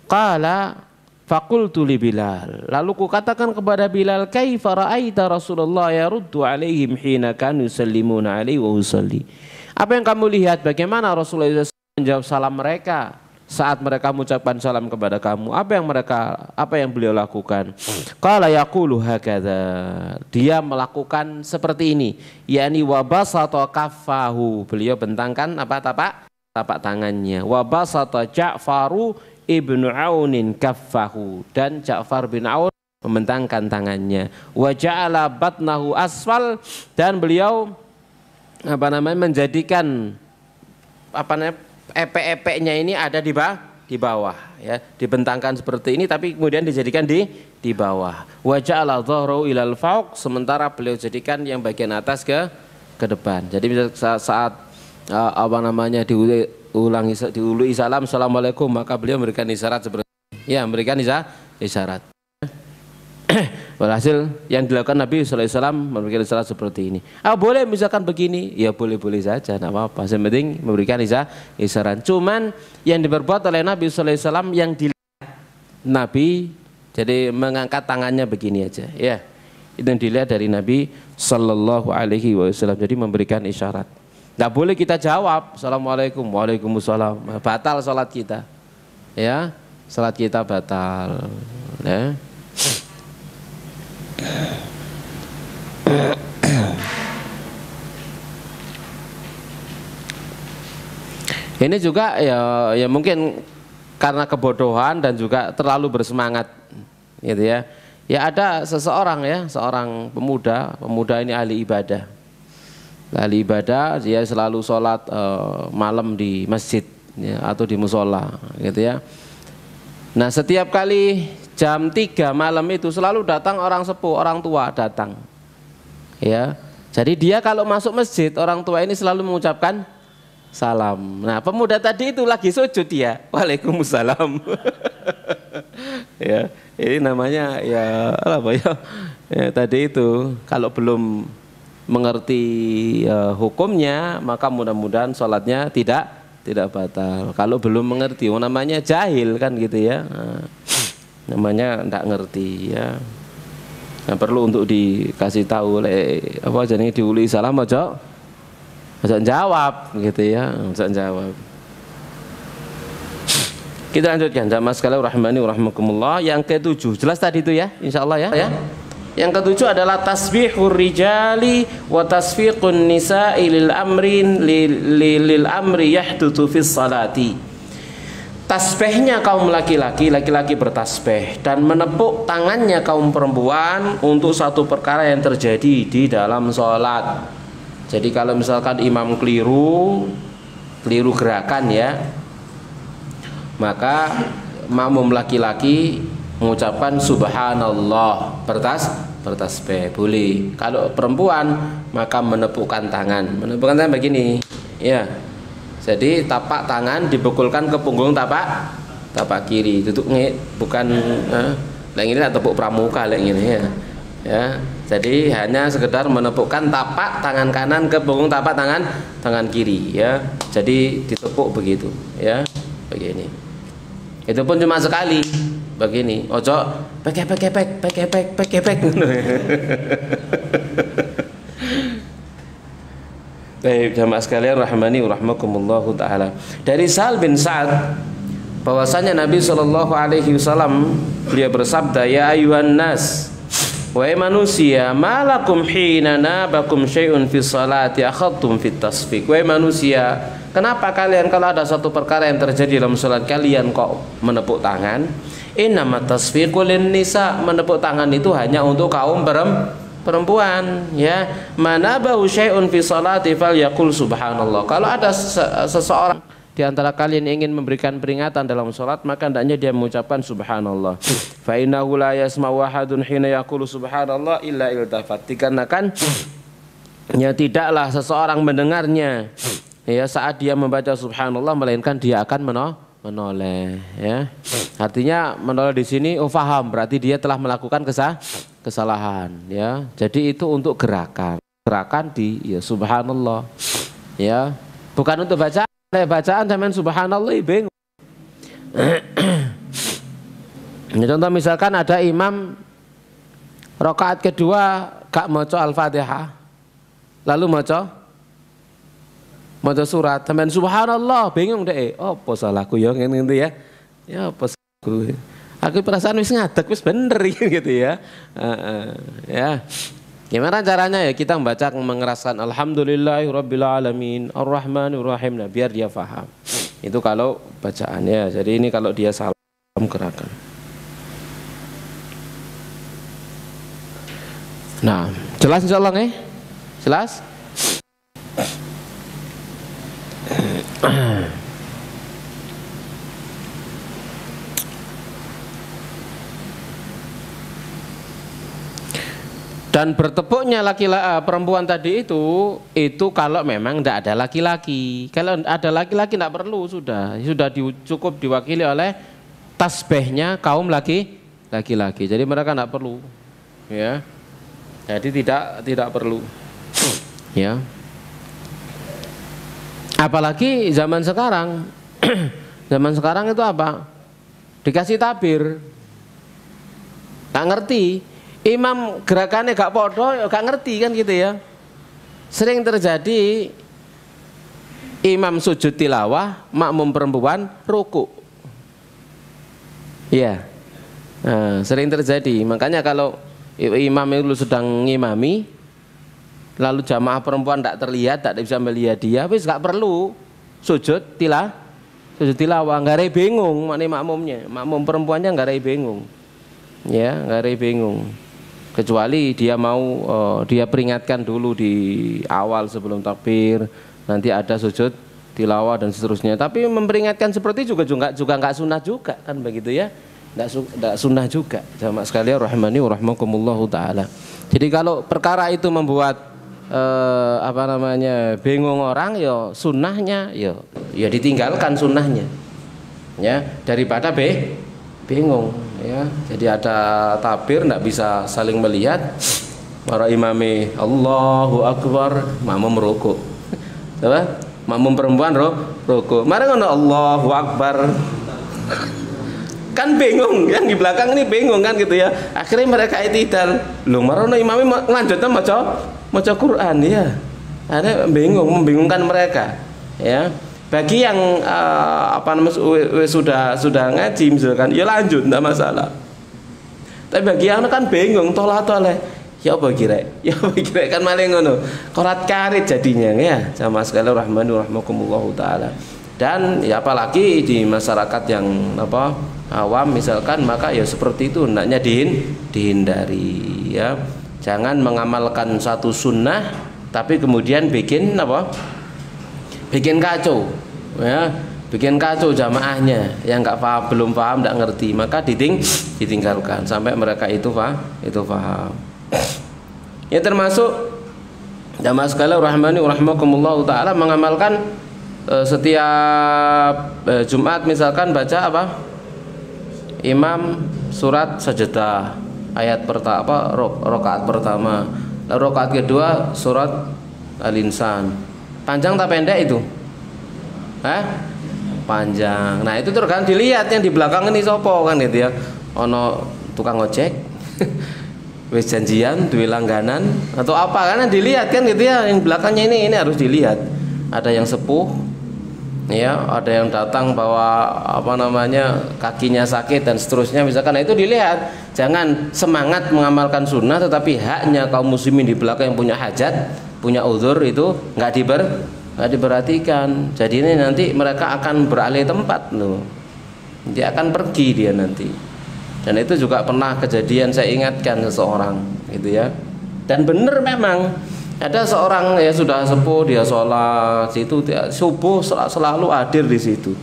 Qala faqultu li Bilal, lalu kukatakan kepada Bilal, kaifa ra'aita Rasulullah yaruddu alaihim hina kanu yusallimuna alaihi wa yusalli. Apa yang kamu lihat, bagaimana Rasulullah menjawab salam mereka saat mereka mengucapkan salam kepada kamu? Apa yang beliau lakukan? Qala yaqulu hakadha, dia melakukan seperti ini, yakni wa basata kaffahu, beliau bentangkan tapak tangannya. Wa basata Ja'faru ibnu Aunin kaffahu, dan Ja'far bin Aun membentangkan tangannya. Wa ja'ala batnahu asfal, dan beliau menjadikan epek-epeknya ini ada di bawah ya, dibentangkan seperti ini tapi kemudian dijadikan di bawah. Wa ja'ala dhahrahu ilal fauq, sementara beliau jadikan yang bagian atas ke depan. Jadi saat diului salam assalamualaikum, maka beliau memberikan isyarat seperti ya, memberikan isyarat. Walhasil yang dilakukan Nabi SAW memberikan isyarat seperti ini. Boleh misalkan begini, ya boleh-boleh saja, tidak apa-apa. Yang penting memberikan isyarat. Cuman yang diperbuat oleh Nabi SAW yang dilihat Nabi, jadi mengangkat tangannya begini aja, ya. Itu yang dilihat dari Nabi Sallallahu Alaihi Wasallam. Jadi memberikan isyarat. Tidak boleh kita jawab Assalamualaikum, Waalaikumsalam. Batal salat kita, ya. Salat kita batal, ya. Ini juga ya mungkin karena kebodohan dan juga terlalu bersemangat, gitu ya. Ya ada seseorang ya, seorang pemuda ini ahli ibadah, dia selalu sholat malam di masjid ya, atau di musola, gitu ya. Nah setiap kali jam 3 malam itu selalu datang orang sepuh, orang tua datang, ya. Jadi dia kalau masuk masjid, orang tua ini selalu mengucapkan salam. Nah pemuda tadi itu lagi sujud ya, Waalaikumsalam. Ya, ini namanya ya apa ya? Ya tadi itu kalau belum mengerti hukumnya, maka mudah-mudahan sholatnya tidak batal. Kalau belum mengerti, namanya jahil kan gitu ya. Namanya tidak ngerti ya. Nah, perlu untuk dikasih tahu apa jadi diuli salam aja jawab gitu ya, jawab. Kita lanjutkan jamaah sekalian rahimani wa rahimakumullah. Yang ke-7 jelas tadi itu ya, insyaallah ya. Yang ke-7 adalah tasbihur rijali wa tasfiqun nisa'i lil amri yahdutu fis salati. Tasbihnya kaum laki-laki bertasbih dan menepuk tangannya kaum perempuan untuk satu perkara yang terjadi di dalam sholat. Jadi kalau misalkan imam keliru gerakan ya, maka makmum laki-laki mengucapkan subhanallah, bertasbih boleh. Kalau perempuan maka menepukkan tangan begini ya. Jadi tapak tangan dibekulkan ke punggung tapak kiri, duduk bukan yang ini tepuk pramuka yang ini ya. Ya, jadi hanya sekedar menepukkan tapak tangan kanan ke punggung tapak tangan kiri ya. Jadi ditepuk begitu ya, begini. Itu pun cuma sekali begini. Ojo pek. Baik jamaah sekalian rahmani wa rahmakumullahu taala. Dari Sahal bin Sa'ad bahwasanya Nabi sallallahu alaihi wasallam beliau bersabda, ya ayuhan nas, wahai manusia, malakum hina nabakum syai'un fi salati akhadtum fit tasfiq. Wahai manusia, kenapa kalian kalau ada satu perkara yang terjadi dalam salat kalian kok menepuk tangan? Innama tasfiqu lin nisa, menepuk tangan itu hanya untuk kaum perempuan ya. Manabahu syai'un fi salati falyaqul subhanallah. Kalau ada seseorang di antara kalian ingin memberikan peringatan dalam salat, maka hendaknya dia mengucapkan subhanallah. Fa innahu la yasma'u ahadun hina yaqulu subhanallah illa iltafat. Dikarenakan ya tidaklah seseorang mendengarnya ya saat dia membaca subhanallah melainkan dia akan menoleh ya. Artinya menoleh di sini faham, berarti dia telah melakukan kesalahan ya. Jadi itu untuk gerakan di ya subhanallah ya, bukan untuk bacaan zaman subhanallah bingung. Contoh misalkan ada imam rakaat kedua gak maca al-Fatihah lalu maca surat, teman subhanallah bingung deh, apa salahku ya ngene ya. Ya apa salahku. Aku perasaan wis ngadeg wis bener gitu ya. Ya. Gimana caranya ya kita membaca mengeraskan alhamdulillahirabbil alamin arrahmanir rahim, nah, biar dia paham. Itu kalau bacaannya. Jadi ini kalau dia salah gerakan. Nah, jelas insyaallah nggih? Jelas? Dan bertepuknya perempuan tadi itu kalau memang tidak ada laki-laki. Kalau ada laki-laki tidak perlu, sudah cukup diwakili oleh tasbihnya kaum laki-laki. Jadi mereka tidak perlu, ya. Jadi tidak perlu, ya. Apalagi zaman sekarang, zaman sekarang itu apa? Dikasih tabir, tak ngerti. Imam gerakannya gak podo, gak ngerti kan gitu ya. Sering terjadi imam sujud tilawah, makmum perempuan ruku. Iya, nah, sering terjadi. Makanya kalau imam itu sedang ngimami, lalu jamaah perempuan tidak terlihat, tidak bisa melihat dia, wis gak perlu sujud tilawah, nggak ada bingung mana makmumnya, makmum perempuannya nggak ada bingung, ya nggak ada bingung. Kecuali dia mau dia peringatkan dulu di awal sebelum takbir, nanti ada sujud tilawah dan seterusnya. Tapi memperingatkan seperti juga nggak sunnah juga kan begitu ya, nggak sunnah juga. Jamaah sekalian rahimani wa rahmakumullahu taala. Jadi kalau perkara itu membuat bingung orang, ya sunnahnya ya ditinggalkan sunnahnya, ya daripada bingung, ya. Jadi ada tabir tidak bisa saling melihat, para imami Allahu Akbar, makmum rukuk, apa? Makmum perempuan rukuk, mari ngono Allahu Akbar, kan bingung, yang di belakang ini bingung kan gitu ya. Akhirnya mereka itidal, lu marono imami lanjutnya maca Quran, ya. Ada bingung, membingungkan mereka, ya. Bagi yang sudah ngaji misalkan, ya lanjut, tidak masalah. Tapi bagi yang kan bingung, toleh, ya apa kira kan maling ngono, korat karit jadinya, ya. Sama sekali rahmanu rahmakumullahu taala. Dan ya apalagi di masyarakat yang awam misalkan, maka ya seperti itu hendaknya dihindari, ya. Jangan mengamalkan satu sunnah tapi kemudian bikin kacau, ya, bikin kacau jamaahnya yang belum paham, tidak ngerti, maka ditinggalkan sampai mereka itu paham. Ya termasuk jamaah sekalian rahmani rahimakumullah taala mengamalkan setiap Jumat misalkan baca imam surat sajdah ayat pertama rakaat pertama, lalu rakaat kedua surat Al-Insan. Panjang tak pendek itu? Panjang. Nah itu terus kan dilihat yang di belakang ini sopo kan gitu ya. Ono tukang ojek, wis janjian, duwe langganan atau apa, karena dilihat kan gitu ya. Yang belakangnya ini harus dilihat. Ada yang sepuh, ya, ada yang datang bawa kakinya sakit dan seterusnya misalkan. Nah itu dilihat. Jangan semangat mengamalkan sunnah tetapi haknya kaum muslimin di belakang yang punya hajat, punya uzur itu nggak diperhatikan. Jadi ini nanti mereka akan beralih tempat loh. Dia akan pergi dia nanti. Dan itu juga pernah kejadian, saya ingatkan seseorang gitu ya. Dan benar memang ada seorang ya sudah sepuh, dia sholat situ, dia subuh selalu hadir di situ.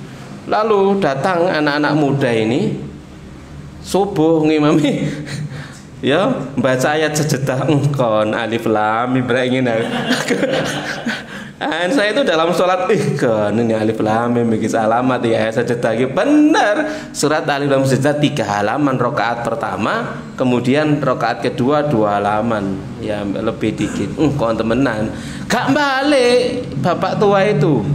Lalu datang anak-anak muda ini subuh ngimami ya baca ayat sajdah engkon alif lam Ibrahim. Dan saya itu dalam sholat ini alif lam mim alamat ya sajdah lagi benar surat alif lam sajdah 3 halaman rakaat pertama, kemudian rakaat kedua 2 halaman, ya lebih dikit. Engkon temenan gak balik, bapak tua itu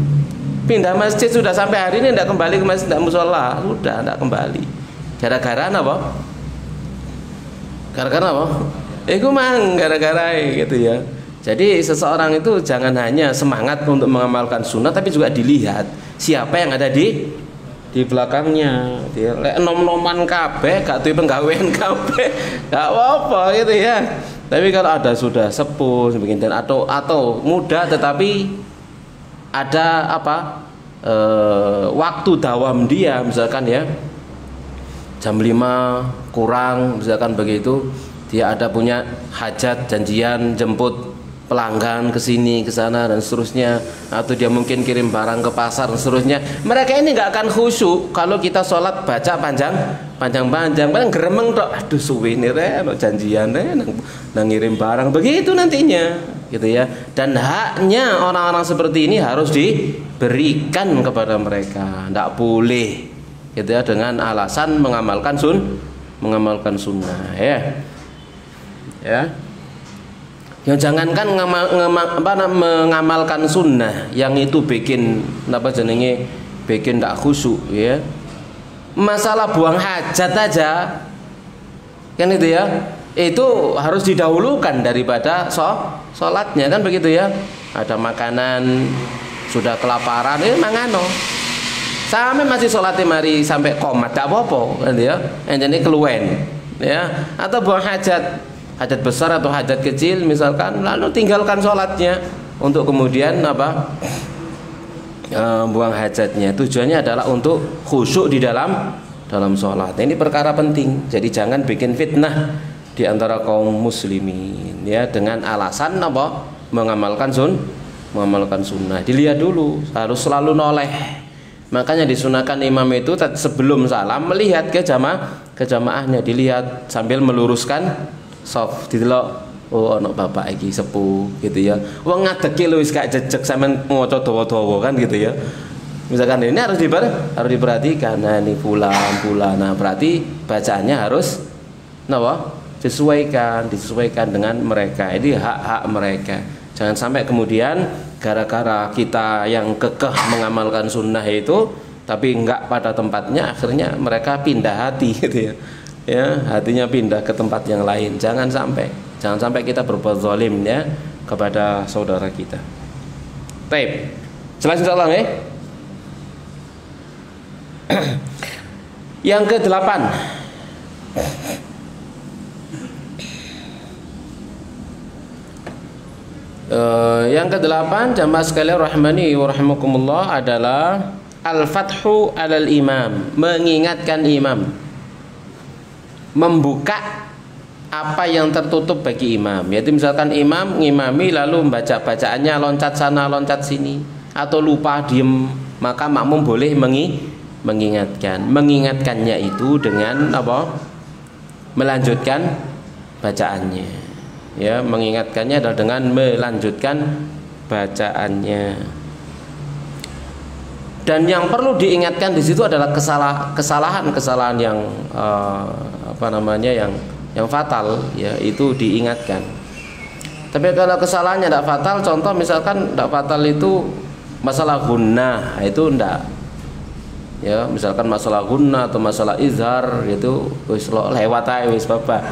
pindah masjid, sudah sampai hari ini tidak kembali ke masjid, tidak musola, sudah tidak kembali. Gara-gara apa? Gara-gara apa? Itu mang gara-gara gitu ya. Jadi seseorang itu jangan hanya semangat untuk mengamalkan sunnah, tapi juga dilihat siapa yang ada di belakangnya. Dia nom-noman kabeh, gak tuh penggawean kabeh, gak apa-apa gitu ya. Tapi kalau ada sudah sepuh sebagainya atau muda tetapi ada waktu dawam dia misalkan ya jam 5 kurang misalkan begitu, dia ada punya hajat janjian jemput pelanggan ke sini ke sana dan seterusnya, atau dia mungkin kirim barang ke pasar dan seterusnya. Mereka ini nggak akan khusyuk kalau kita sholat baca panjang paling geremeng tok, aduh suwi nih janjian nang ngirim barang begitu nantinya gitu ya. Dan haknya orang-orang seperti ini harus diberikan kepada mereka, nggak boleh gitu ya dengan alasan mengamalkan sunnah ya. Yang jangankan mengamalkan sunnah yang itu bikin bikin tak khusyuk ya. Masalah buang hajat aja kan itu ya, itu harus didahulukan daripada sholatnya kan begitu ya. Ada makanan sudah kelaparan mangano sampai masih sholatnya mari sampai komat tak apa-apa kan ya, ini keluwen ya. Atau buang hajat besar atau hajat kecil misalkan, lalu tinggalkan sholatnya untuk kemudian buang hajatnya. Tujuannya adalah untuk khusyuk di dalam sholat. Ini perkara penting. Jadi jangan bikin fitnah di antara kaum muslimin ya dengan alasan mengamalkan sunnah. Dilihat dulu, harus selalu noleh. Makanya disunahkan imam itu sebelum salam melihat ke jamaahnya, dilihat sambil meluruskan soft, didelok, oh anak bapak iki sepuh gitu ya. Wong ngadeki lho wis gak jejeg sampean maca dawa-dawa kan gitu ya. Misalkan ini harus diperhatikan. Nah ini bulan. Nah berarti bacaannya harus disesuaikan dengan mereka. Ini hak-hak mereka. Jangan sampai kemudian gara-gara kita yang kekeh mengamalkan sunnah itu tapi enggak pada tempatnya, akhirnya mereka pindah hati gitu ya. Ya, hatinya pindah ke tempat yang lain. Jangan sampai kita berbuat zalim ya kepada saudara kita. Baik. Jelas insyaallah ya. Yang ke-8. Yang ke-8 jamaah sekalian rahmani wa rahimakumullah adalah al-fathu 'alal imam, mengingatkan imam, membuka apa yang tertutup bagi imam. Yaitu misalkan imam ngimami lalu membaca bacaannya loncat sana loncat sini atau lupa diem, maka makmum boleh mengingatkannya itu dengan melanjutkan bacaannya ya. Mengingatkannya adalah dengan melanjutkan bacaannya. Dan yang perlu diingatkan di situ adalah kesalahan yang yang fatal ya, itu diingatkan. Tapi kalau kesalahannya tidak fatal, contoh misalkan tidak fatal itu masalah gunnah, itu enggak ya. Misalkan masalah gunnah atau masalah izhar itu wis lewat aja wis bapak.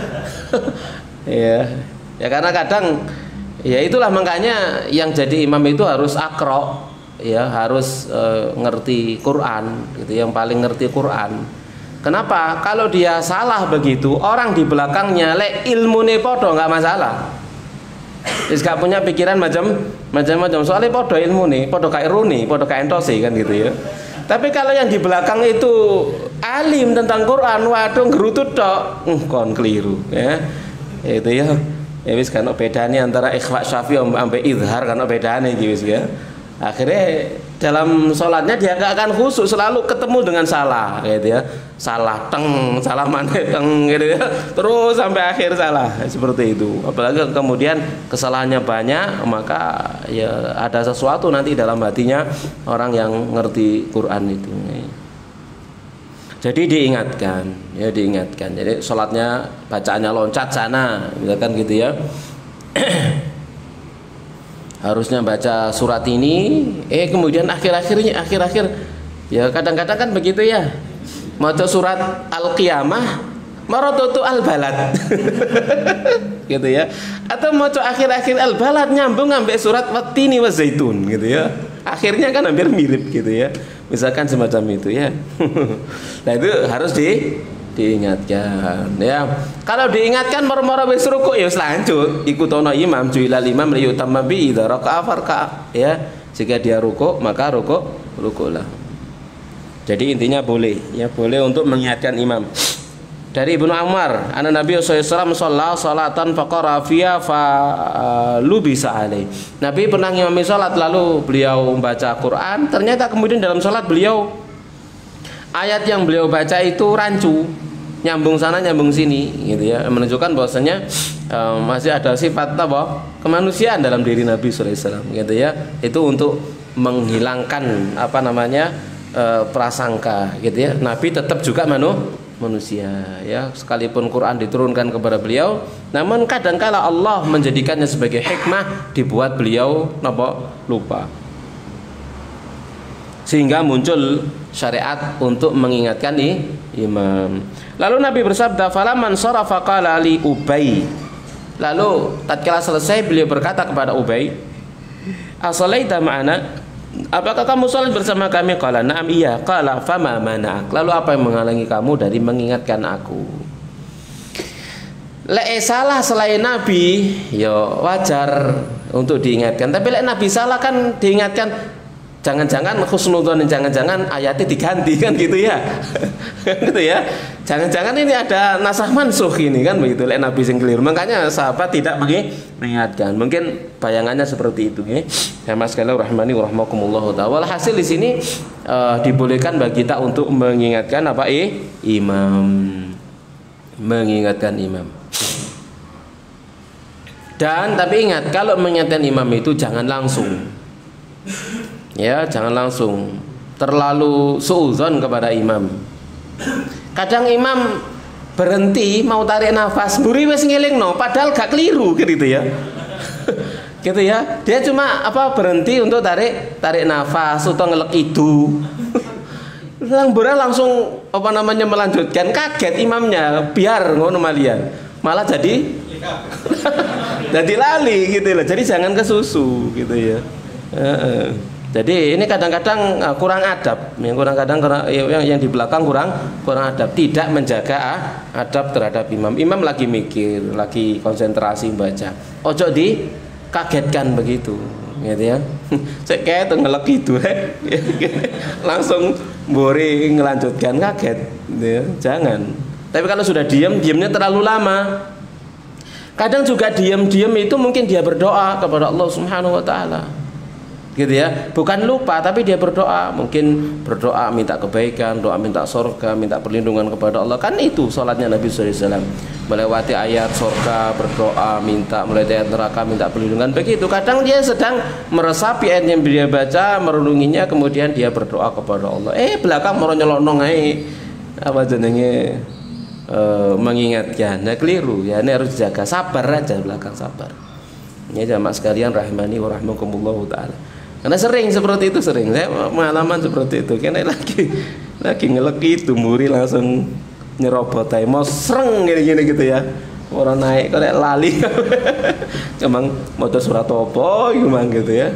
ya karena kadang ya itulah makanya yang jadi imam itu harus akro ya, harus ngerti Quran gitu, yang paling ngerti Quran. Kenapa? Kalau dia salah begitu, orang di belakangnya lek ilmune podo nggak masalah. Wis gak punya pikiran macam-macam. Soalnya podo ilmune, podo kayak runi, podo kayak entosi kan gitu ya. Tapi kalau yang di belakang itu alim tentang Quran, waduh gerutut tok, kon keliru ya. Itu ya. Ya wis kan bedane antara ikhfa syafi sampai izhar kan bedane iki wis ya. Akhirnya dalam sholatnya dia gak akan khusyuk, selalu ketemu dengan salah gitu ya, salah salah mana gitu ya, terus sampai akhir salah seperti itu. Apalagi kemudian kesalahannya banyak, maka ya ada sesuatu nanti dalam hatinya orang yang ngerti Quran itu. Jadi diingatkan. Jadi sholatnya bacaannya loncat sana misalkan gitu ya. Harusnya baca surat ini, kemudian akhir ya kadang-kadang kan begitu ya, maca surat Al-Qiyamah marototu Al-Balad gitu ya, atau maca akhir Al-Balad nyambung sampai surat Wattini Wazaitun gitu ya, akhirnya kan hampir mirip gitu ya, misalkan semacam itu ya. Nah itu harus diingatkan ya. Kalau diingatkan moro-moro wis ruku ya wis lanjut ikutono imam, juilal imam liyutamma bi idza raka'a farka ya. Jika dia ruku maka rukulah. Jadi intinya boleh ya, boleh untuk mengingatkan imam. dari Ibnu Umar, anna Nabi sallallahu alaihi wasallam shalla salatan faqara fiha fa lubisa alai. Nabi pernah ngimami salat lalu beliau membaca Quran, ternyata kemudian dalam salat beliau ayat yang beliau baca itu rancu, nyambung sana nyambung sini gitu ya, menunjukkan bahwasanya masih ada sifat apa? Kemanusiaan dalam diri Nabi sallallahu alaihi wasallam gitu ya. Itu untuk menghilangkan apa namanya? Prasangka gitu ya. Nabi tetap juga manusia ya, sekalipun Quran diturunkan kepada beliau, namun kadangkala Allah menjadikannya sebagai hikmah dibuat beliau lupa, sehingga muncul syariat untuk mengingatkan imam. Lalu Nabi bersabda, "Falaman sarafa qala li Ubay." Lalu tatkala selesai beliau berkata kepada Ubay, "Asalaita ma'ana?" Apakah kamu salat bersama kami? Qala na'am, iya. Qala fama mana'ak. Lalu apa yang menghalangi kamu dari mengingatkan aku? Lek salah selain Nabi, ya wajar untuk diingatkan. Tapi lek Nabi salah kan diingatkan. Jangan-jangan husnudzon, jangan-jangan ayatnya diganti kan gitu ya. Gitu ya. Jangan-jangan ini ada nasah mansuh ini kan begitu, lek Nabi sing keliru. Makanya sahabat tidak mengingatkan. Mungkin bayangannya seperti itu ya. Ya Mas sekalian rahmani wa rahmakumullah taala. Hasil di sini dibolehkan bagi kita untuk mengingatkan apa imam. Mengingatkan imam. Dan tapi ingat, kalau mengingatkan imam itu jangan langsung. Ya, jangan langsung terlalu suudzon kepada imam. Kadang imam berhenti mau tarik nafas, buri wis ngelingno, padahal gak keliru gitu ya. Gitu ya. Dia cuma berhenti untuk tarik nafas atau ngelek itu. Langsung melanjutkan, kaget imamnya, biar ngono malian. Malah jadi lali gitu loh. Jadi jangan kesusu gitu ya. Jadi ini kadang-kadang kurang adab, yang di belakang kurang adab, tidak menjaga adab terhadap imam. Imam lagi mikir, lagi konsentrasi baca. Ojo dikagetkan begitu, gitu ya. Saya kayak ngelek gitu, langsung boring ngelanjutkan, kaget, ya. Jangan. Tapi kalau sudah diamnya terlalu lama. Kadang juga diam itu mungkin dia berdoa kepada Allah Subhanahu Wa Taala. Gitu ya, bukan lupa tapi dia berdoa, mungkin berdoa minta kebaikan, doa minta surga, minta perlindungan kepada Allah. Kan itu sholatnya Nabi SAW, melewati ayat surga, berdoa, minta melewati ayat neraka, minta perlindungan. Begitu, kadang dia sedang meresapi ayat yang dia baca, merenunginya, kemudian dia berdoa kepada Allah. Belakang mau nyelonong mengingatkan. Nah keliru ya, ini harus jaga, sabar aja belakang, sabar. Ini jamaah sekalian rahimani wa rahmakumullah taala. Karena sering seperti itu, saya pengalaman seperti itu. Karena lagi ngelek itu, muri langsung nyerobot mau sereng gini gitu ya. Orang naik kok lali. Emang mau surat apa gitu ya.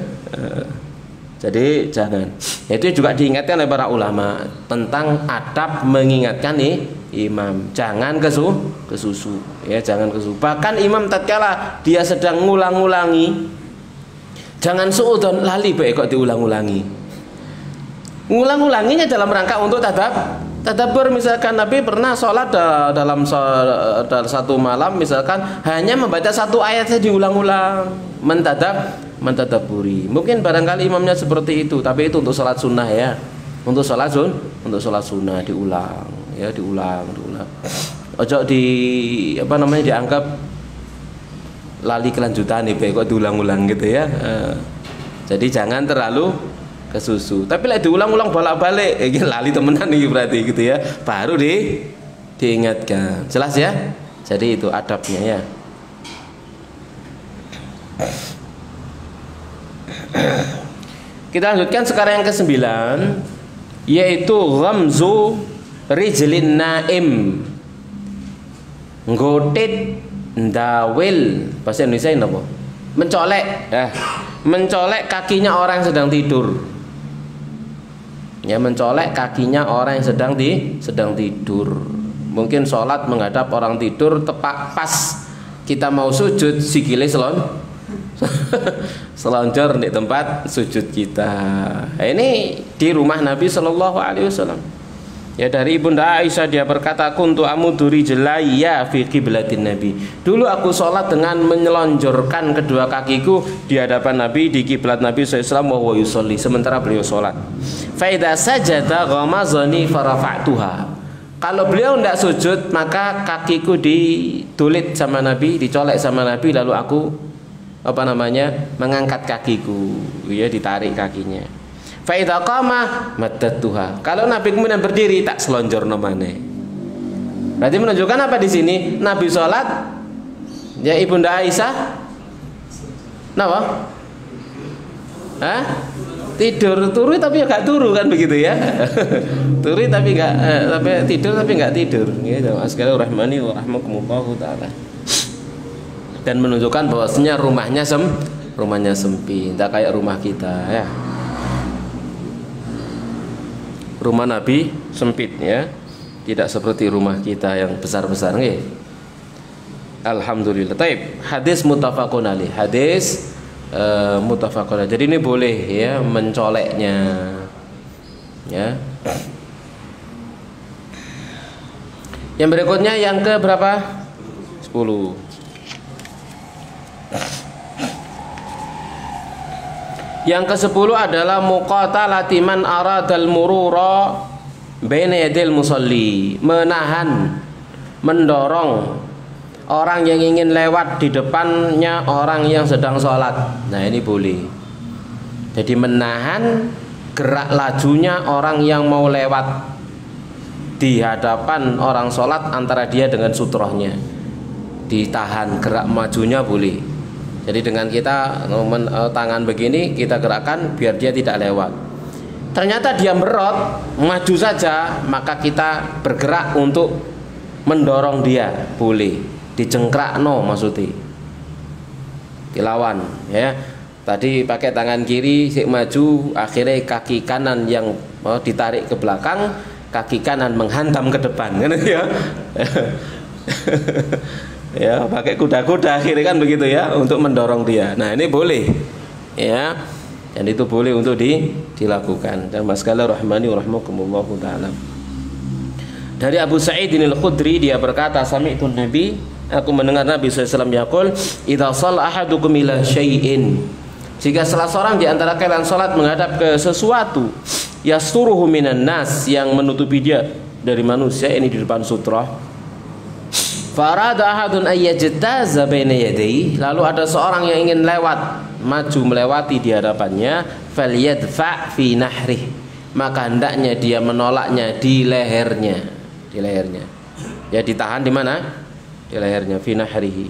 Jadi jangan. Itu juga diingatkan oleh para ulama tentang adab mengingatkan imam. Jangan kesusu ya, jangan kesusu. Bahkan imam tatkala dia sedang ngulang-ngulangi, jangan suudzon, lali baik kok diulang-ulangi. Ngulang-ulanginya dalam rangka untuk tadabbur. Misalkan Nabi pernah sholat dalam satu malam, misalkan hanya membaca satu ayat saja diulang-ulang, mentadabburi. Mungkin barangkali imamnya seperti itu, tapi itu untuk sholat sunnah ya. Untuk sholat sunnah diulang, ya diulang. Ojo dianggap lali kelanjutan nih, kok diulang-ulang gitu ya. Jadi jangan terlalu kesusu. Tapi lah diulang-ulang bolak-balik, lali temenan nih berarti gitu ya. Baru diingatkan. Jelas ya? Jadi itu adabnya ya. Kita lanjutkan sekarang yang ke-9, yaitu ghamzu rijlin naim. Nggotit ndawil, bahasa Indonesia ini apa? Mencolek kakinya orang yang sedang tidur. Ya, mencolek kakinya orang yang sedang tidur. Mungkin sholat menghadap orang tidur, tepat pas kita mau sujud, sikile selonjor di tempat sujud kita. Ini di rumah Nabi Shallallahu Alaihi Wasallam. Ya, dari Ibunda Aisyah dia berkata, kuntu amuduri jelaya fi qiblatin Nabi. Dulu aku sholat dengan menyelonjorkan kedua kakiku di hadapan Nabi, di kiblat Nabi SAW, wa huwa yusolli, sementara beliau sholat. Fa idza sajada ghamazani farafa'tuha. Kalau beliau tidak sujud, maka kakiku ditulit sama Nabi, dicolek sama Nabi, lalu aku mengangkat kakiku, ya, ditarik kakinya. Fa idza qama maddatuha. Kalau Nabi kemudian berdiri, tak selonjor nomane. Berarti menunjukkan apa di sini? Nabi sholat, ya Ibunda Aisyah, napa? Hah? Tidur, turu tapi gak turu kan begitu ya. Turu tapi gak tidur tapi gak tidur. Gitu. Sekali rahmani wa rahmakumullahu taala. Dan menunjukkan bahwasanya rumahnya sempit, tak kayak rumah kita ya. Rumah Nabi sempit ya, tidak seperti rumah kita yang besar-besar nggih. Alhamdulillah. Taib. Hadis muttafaqun alaih. Hadis muttafaqun alaih. Jadi ini boleh ya mencoleknya. Ya. Yang berikutnya yang ke berapa? 10. Yang ke-10 adalah muqatalati man aradal murura baina yadil musalli, menahan, mendorong orang yang ingin lewat di depannya orang yang sedang sholat. Nah ini boleh. Jadi menahan gerak lajunya orang yang mau lewat di hadapan orang sholat antara dia dengan sutrohnya, ditahan gerak majunya boleh. Jadi dengan kita tangan begini kita gerakkan biar dia tidak lewat. Ternyata dia merot, maju saja, maka kita bergerak untuk mendorong dia, boleh. Dicengkrakno maksudnya. Dilawan ya. Tadi pakai tangan kiri sik maju, akhirnya kaki kanan yang ditarik ke belakang, kaki kanan menghantam ke depan kan ya. Ya, pakai kuda-kuda akhirnya kan begitu ya, untuk mendorong dia. Nah ini boleh ya, dan itu boleh untuk dilakukan. Dan maskalah rahmani wa rahmakumullahu ta'ala. Dari Abu Sa'id al-Khudri dia berkata, sami'tu Nabi, aku mendengar Nabi SAW yaqul, idza shalla ahadukum ila syai'in, jika salah seorang di antara kalian salat menghadap ke sesuatu, yasturuhu minan nas, yang menutupi dia dari manusia, ini di depan sutra. Farada ahadun ayyajtaza baina yadayhi, lalu ada seorang yang ingin lewat, maju melewati di hadapannya, falyadfa fi nahrih, maka hendaknya dia menolaknya di lehernya, ya ditahan di mana? Di lehernya, fi nahrihi.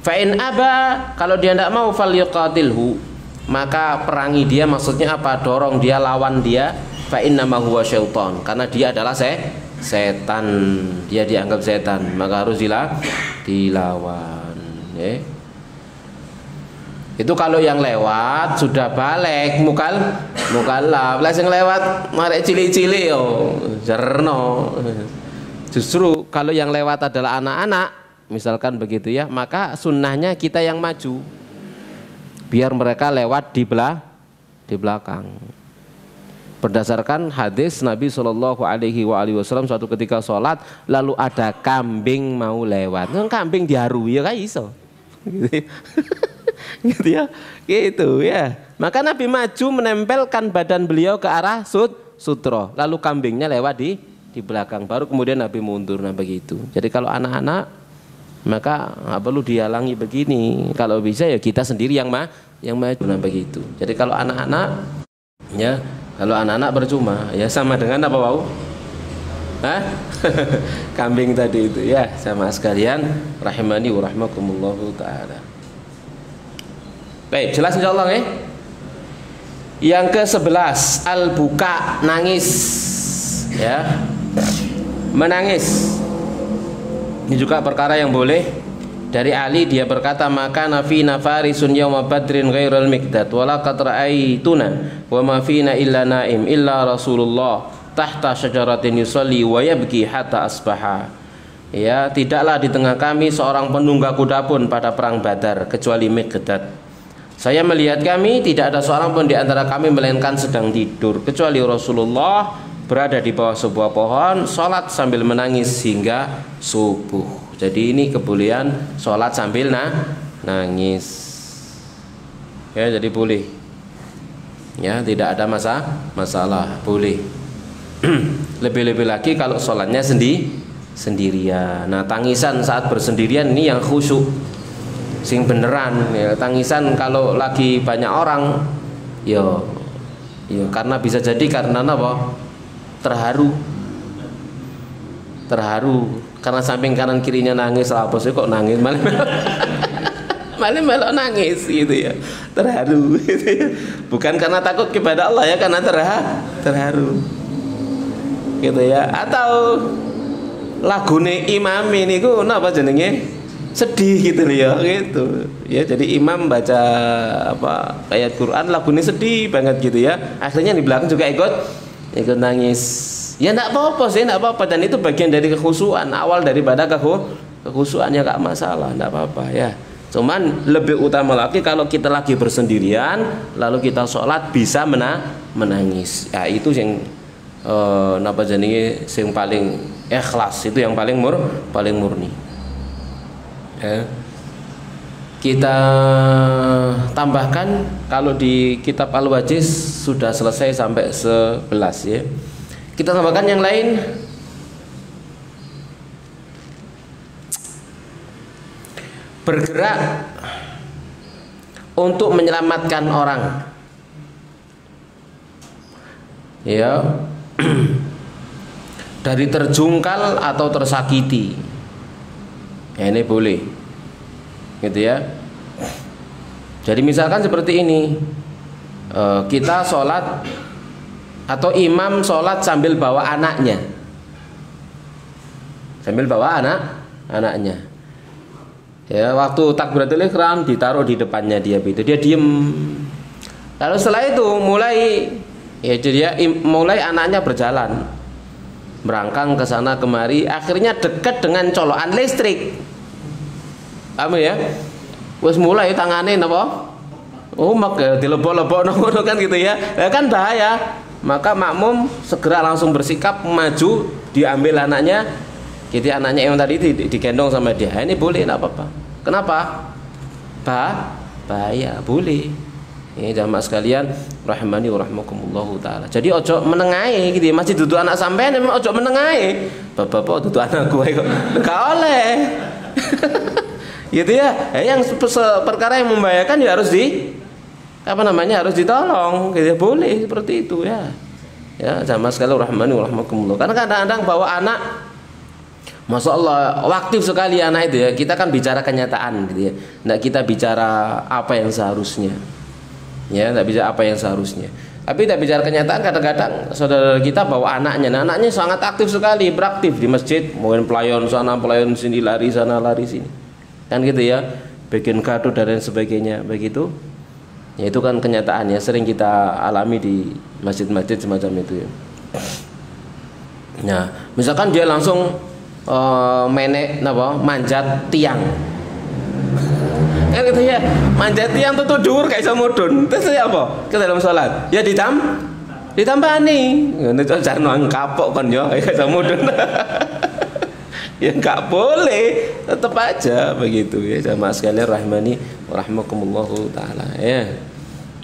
Fa in aba, kalau dia tidak mau, falyuqatilhu, maka perangi dia. Maksudnya apa? Dorong dia, lawan dia. Fa innama huwa syaitan, karena dia adalah setan, dia dianggap setan, maka harus dilawan ya. Itu kalau yang lewat sudah balik mukallaf. Lah sing lewat marek cilik-cilik yo jerno. Justru kalau yang lewat adalah anak-anak misalkan begitu ya, maka sunnahnya kita yang maju biar mereka lewat di belakang. Berdasarkan hadis Nabi Shallallahu Alaihi Wasallam, suatu ketika sholat lalu ada kambing mau lewat, kambing diharui ya kan iso, gitu ya, gitu ya. Maka Nabi maju menempelkan badan beliau ke arah sutro, lalu kambingnya lewat di belakang, baru kemudian Nabi mundur. Nah begitu. Jadi kalau anak-anak maka nggak perlu dihalangi begini. Kalau bisa ya kita sendiri yang maju. Nah begitu. Jadi kalau anak-anak ya. Kalau anak-anak percuma, ya sama dengan apa wau? Hah? Kambing tadi itu ya, sama sekalian rahimani wa rahmakumullahu ta'ala. Baik, jelas insyaallah ya. Yang ke-11, al-buka, nangis. Ya. Menangis. Ini juga perkara yang boleh. Dari Ali dia berkata, maka nafina farisun yawma badrin ghairul miqdad wa laqad ra'aituna wa ma fina illa naim illa Rasulullah tahta syajaratin yusalli wa yabki hatta asbaha. Ya, tidaklah di tengah kami seorang penunggang kuda pun pada perang Badar kecuali Miqdad. Saya melihat kami tidak ada seorang pun di antara kami melainkan sedang tidur kecuali Rasulullah berada di bawah sebuah pohon, sholat sambil menangis hingga subuh. Jadi ini kebolehan sholat sambil nangis. Ya, jadi boleh. Ya, tidak ada masalah, boleh. Lebih-lebih lagi kalau sholatnya sendirian. Nah, tangisan saat bersendirian ini yang khusyuk, sing beneran. Ya, tangisan kalau lagi banyak orang, yo karena bisa jadi karena apa? Terharu karena samping kanan kirinya nangis, apa sih kok nangis malah melok nangis gitu ya, terharu gitu ya. Bukan karena takut kepada Allah ya, karena terharu gitu ya. Atau lagune imam ini ku napa jenenge sedih gitu ya, gitu ya. Jadi imam baca apa ayat Quran lagunya sedih banget gitu ya, akhirnya di belakang juga ikut nangis. Ya enggak apa-apa sih, enggak apa-apa, dan itu bagian dari kekhusyuan, awal daripada kekhusyuan, ya enggak masalah, enggak apa-apa ya. Cuman lebih utama lagi kalau kita lagi bersendirian lalu kita sholat bisa menangis. Ya itu yang napa jenenge sing paling ikhlas, itu yang paling murni. Ya. Kita tambahkan kalau di kitab Al-Wajiz sudah selesai sampai 11 ya. Kita tambahkan yang lain. Bergerak untuk menyelamatkan orang. Ya. Dari terjungkal atau tersakiti. Ya, ini boleh. Gitu ya. Jadi misalkan seperti ini, kita sholat atau imam sholat sambil bawa anaknya, anaknya ya, waktu takbiratul ihram ditaruh di depannya dia, begitu dia diem. Lalu setelah itu mulai anaknya berjalan merangkang ke sana kemari, akhirnya dekat dengan colokan listrik. Paham ya? Wes mulai tangane napa? Mak ya dilebok-lebok ngono kan gitu ya. Kan bahaya. Maka makmum segera langsung bersikap maju, diambil anaknya. Jadi anaknya yang tadi digendong sama dia. Ini boleh, enggak apa-apa. Kenapa? Bahaya, boleh. Ini jamaah sekalian rahimani wa rahmakumullahu taala. Jadi ojo menengahi gitu ya. Masih duduk anak sampean memang ojo menengahi. Bapak duduk anak gue kok. Enggak oleh. Gitu ya. Yang perkara yang membahayakan ya harus harus ditolong gitu ya. Boleh seperti itu ya. Ya, jamaah sekalian rahimani wa rahmakumullah. Karena kadang-kadang bawa anak, Masya Allah, aktif sekali anak itu ya. Kita kan bicara kenyataan gitu ya. Nggak kita bicara apa yang seharusnya. Ya, nggak bicara apa yang seharusnya. Tapi kita bicara kenyataan, kadang-kadang saudara kita bawa anaknya. Nah, anaknya sangat aktif sekali, beraktif di masjid, mungkin pelayan sana, pelayan sini, lari sana, lari sini. Kan gitu ya. Bikin kado dan lain sebagainya, begitu. Ya itu kan kenyataan ya, sering kita alami di masjid-masjid semacam itu ya. Nah, misalkan dia langsung manjat tiang, kan gitu ya, manjat tiang tuh dhuwur kayak iso mudhun. Terus ya apa? Ke dalam salat. Ya ditambani. Ngene kok jan nang kapok kon yo kayak iso mudhun. Ya enggak boleh, tetap aja begitu ya jamaah sekalian rahimani wa rahmakumullahu taala ya.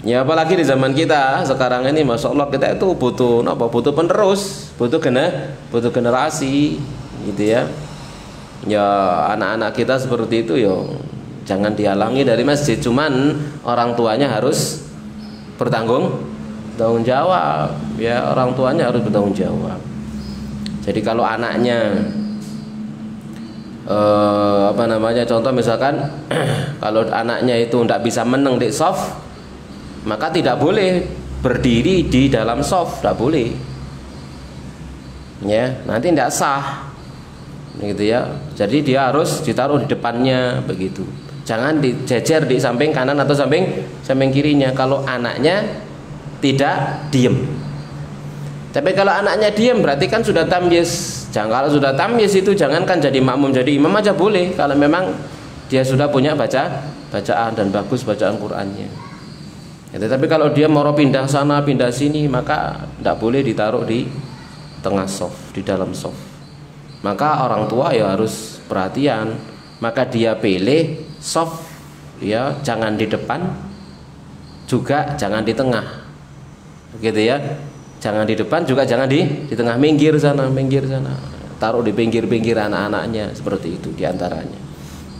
Ya apalagi di zaman kita sekarang ini, Masya Allah, kita itu butuh penerus, butuh generasi gitu ya. Ya anak-anak kita seperti itu ya jangan dihalangi dari masjid, cuman orang tuanya harus bertanggung jawab ya, orang tuanya harus bertanggung jawab. Jadi kalau anaknya contoh misalkan kalau anaknya itu tidak bisa meneng di soft, maka tidak boleh berdiri di dalam soft, tidak boleh ya, nanti tidak sah gitu ya. Jadi dia harus ditaruh di depannya begitu, jangan dijejer di samping kanan atau samping kirinya kalau anaknya tidak diem. Tapi kalau anaknya diem berarti kan sudah tamyiz. Kalau sudah tamyiz itu jangankan jadi makmum, jadi imam aja boleh kalau memang dia sudah punya bacaan dan bagus bacaan Qur'annya. Ya, tapi kalau dia mau pindah sana pindah sini maka tidak boleh ditaruh di tengah sof, di dalam sof. Maka orang tua ya harus perhatian, maka dia pilih sof ya, jangan di depan juga jangan di tengah, begitu ya. Jangan di depan juga jangan di tengah, minggir sana, taruh di pinggir-pinggir anak-anaknya, seperti itu diantaranya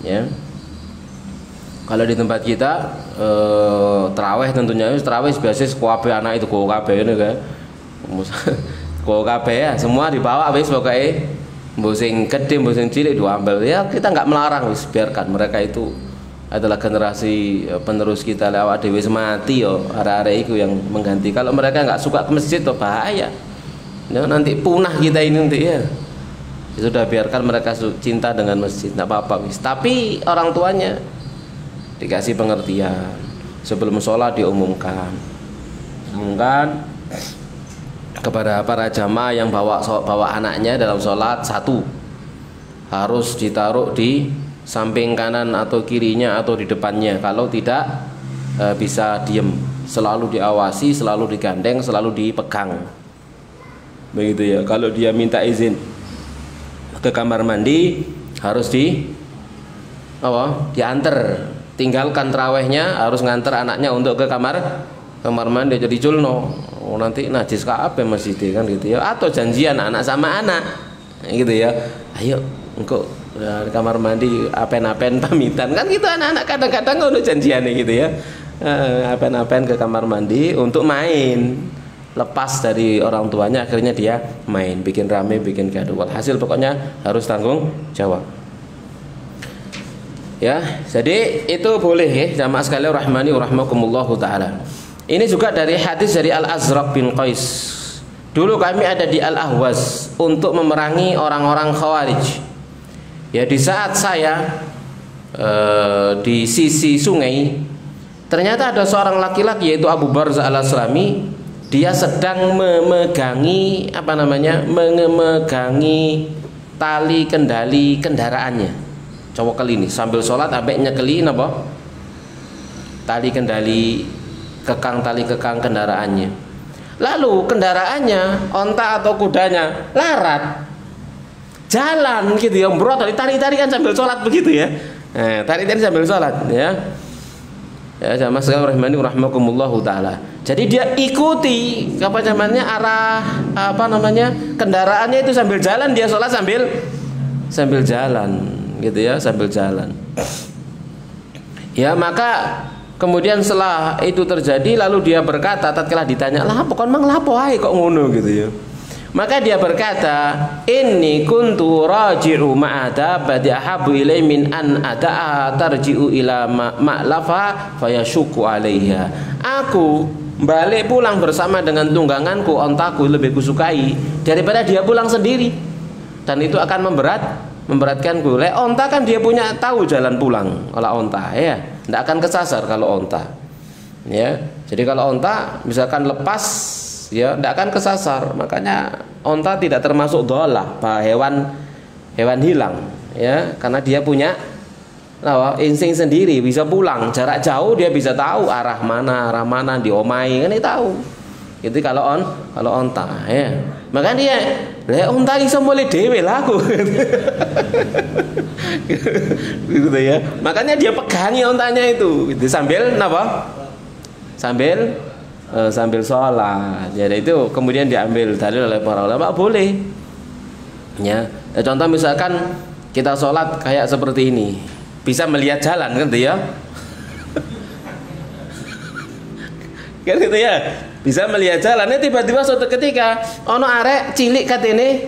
ya. Kalau di tempat kita terawih, tentunya terawih biasanya sekuabe anak itu kokabe ini kan, kokabe ya, semua dibawa habis pokoknya, mbosing gede mbosing cilik diambil ya. Kita nggak melarang, wis biarkan, mereka itu adalah generasi penerus kita, lewat dewi semati yo, arek-arek itu yang mengganti. Kalau mereka nggak suka ke masjid tuh bahaya ya, nanti punah kita ini nanti ya. Sudah biarkan mereka cinta dengan masjid, nggak apa-apa wis. Tapi orang tuanya dikasih pengertian, sebelum sholat diumumkan kepada para jamaah yang bawa anaknya dalam sholat, satu harus ditaruh di samping kanan atau kirinya atau di depannya. Kalau tidak bisa diem, selalu diawasi, selalu digandeng, selalu dipegang, begitu ya. Kalau dia minta izin ke kamar mandi harus diantar, tinggalkan terawihnya, harus nganter anaknya untuk ke kamar mandi. Jadi culno nanti najis kabeh masjid kan gitu ya. Atau janjian anak sama anak gitu ya, ayo engkau di kamar mandi apen-apen pamitan kan gitu. Anak-anak kadang-kadang udah janjian gitu ya, apen-apen ke kamar mandi untuk main, lepas dari orang tuanya, akhirnya dia main, bikin rame, bikin gaduh. Hasil pokoknya harus tanggung jawab ya. Jadi itu boleh ya jamaah sekalian rahmani wa rahmakumullahu taala. Ini juga dari hadis dari Al-Azraq bin Qais. Dulu kami ada di Al-Ahwaz untuk memerangi orang-orang Khawarij ya. Di saat saya di sisi sungai, ternyata ada seorang laki-laki yaitu Abu Barzah Al-Aslami. Dia sedang memegangi memegangi tali kendali kendaraannya, cowok kali ini sambil sholat sampai nyekeli tali kendali tali kekang kendaraannya. Lalu kendaraannya, onta atau kudanya larat, jalan gitu ya, bro, tarik-tarikan sambil sholat begitu ya. Tarik-tarikan sambil sholat ya. Ya jamaah sekalian rahimani rahimakumullahu taala. Jadi dia ikuti arah kendaraannya itu sambil jalan, dia sholat sambil jalan gitu ya, sambil jalan. Ya, maka kemudian setelah itu terjadi, lalu dia berkata tatkala ditanya, "Lah pokon mang lapo ae kok ngono?" gitu ya. Maka dia berkata, "Inni kuntu raji'u ma'ada badi ahabu ilai min an ada'a tarji'u ila ma'lafa fayashuku 'alaiha." Aku balik pulang bersama dengan tungganganku, ontaku, lebih kusukai daripada dia pulang sendiri, dan itu akan memberatkanku. Onta kan dia punya tahu jalan pulang. Kalau onta ya tidak akan kesasar kalau onta ya. Jadi kalau onta misalkan lepas ya tidak akan kesasar. Makanya onta tidak termasuk dhalah, hewan hilang ya, karena dia punya insting sendiri, bisa pulang jarak jauh, dia bisa tahu arah mana diomai kan, dia tahu. Itu kalau onta ya. Makanya dia onta iso mulai dhewe lah aku. Gitu ya. Makanya dia pegangi ontanya itu sambil sambil sholat. Jadi itu kemudian diambil dalil oleh para ulama boleh. Ya, contoh misalkan kita sholat kayak seperti ini, bisa melihat jalan kan ya. Kan gitu ya, bisa melihat jalannya. Tiba-tiba suatu ketika ono arek cilik katene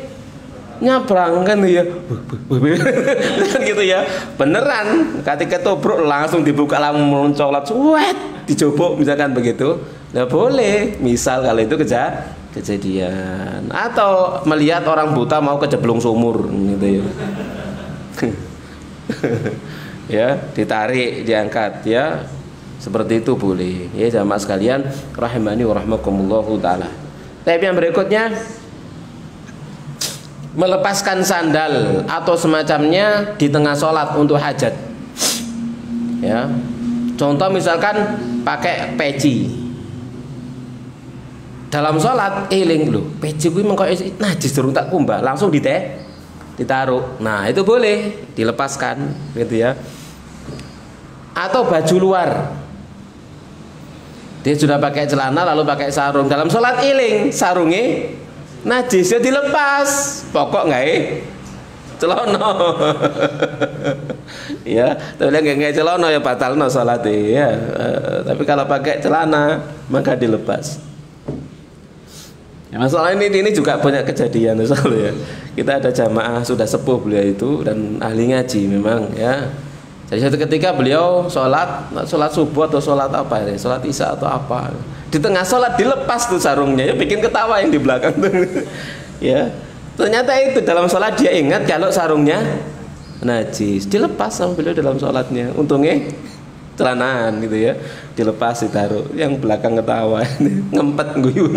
nyabrang kan ya, kan gitu ya, beneran ketika tobruk langsung dibuka lampu coklat, suwet dicoba misalkan begitu. Nah boleh, misal kalau itu kejadian. Atau melihat orang buta mau keceblung sumur gitu ya. Ya, ditarik, diangkat ya. Seperti itu boleh. Ya jamaah sekalian rahimani wa rahmakumullahu taala. Tapi yang berikutnya, melepaskan sandal atau semacamnya di tengah sholat untuk hajat. Ya. Contoh misalkan pakai peci. dalam sholat eling lho, peci kuwi mengko najis durung tak kumbah, langsung ditaruh. Nah, itu boleh dilepaskan gitu ya. Atau baju luar. Dia sudah pakai celana lalu pakai sarung, dalam sholat eling sarungnya najis ya dilepas. Pokok nggak celono. Ya, tapi nggak celono ya batalno sholat ya. Tapi kalau pakai celana maka dilepas. Ya, masalah ini juga banyak kejadian soalnya. Kita ada jamaah sudah sepuh beliau itu dan ahli ngaji memang ya. Jadi suatu ketika beliau sholat subuh atau sholat apa ya, sholat isya atau apa, di tengah sholat dilepas tuh sarungnya, ya bikin ketawa yang di belakang tuh. Ya, ternyata itu dalam sholat dia ingat kalau sarungnya najis, dilepas sama beliau dalam sholatnya. Untungnya celanaan gitu ya, dilepas ditaruh, yang belakang ketawa ngempet guyu.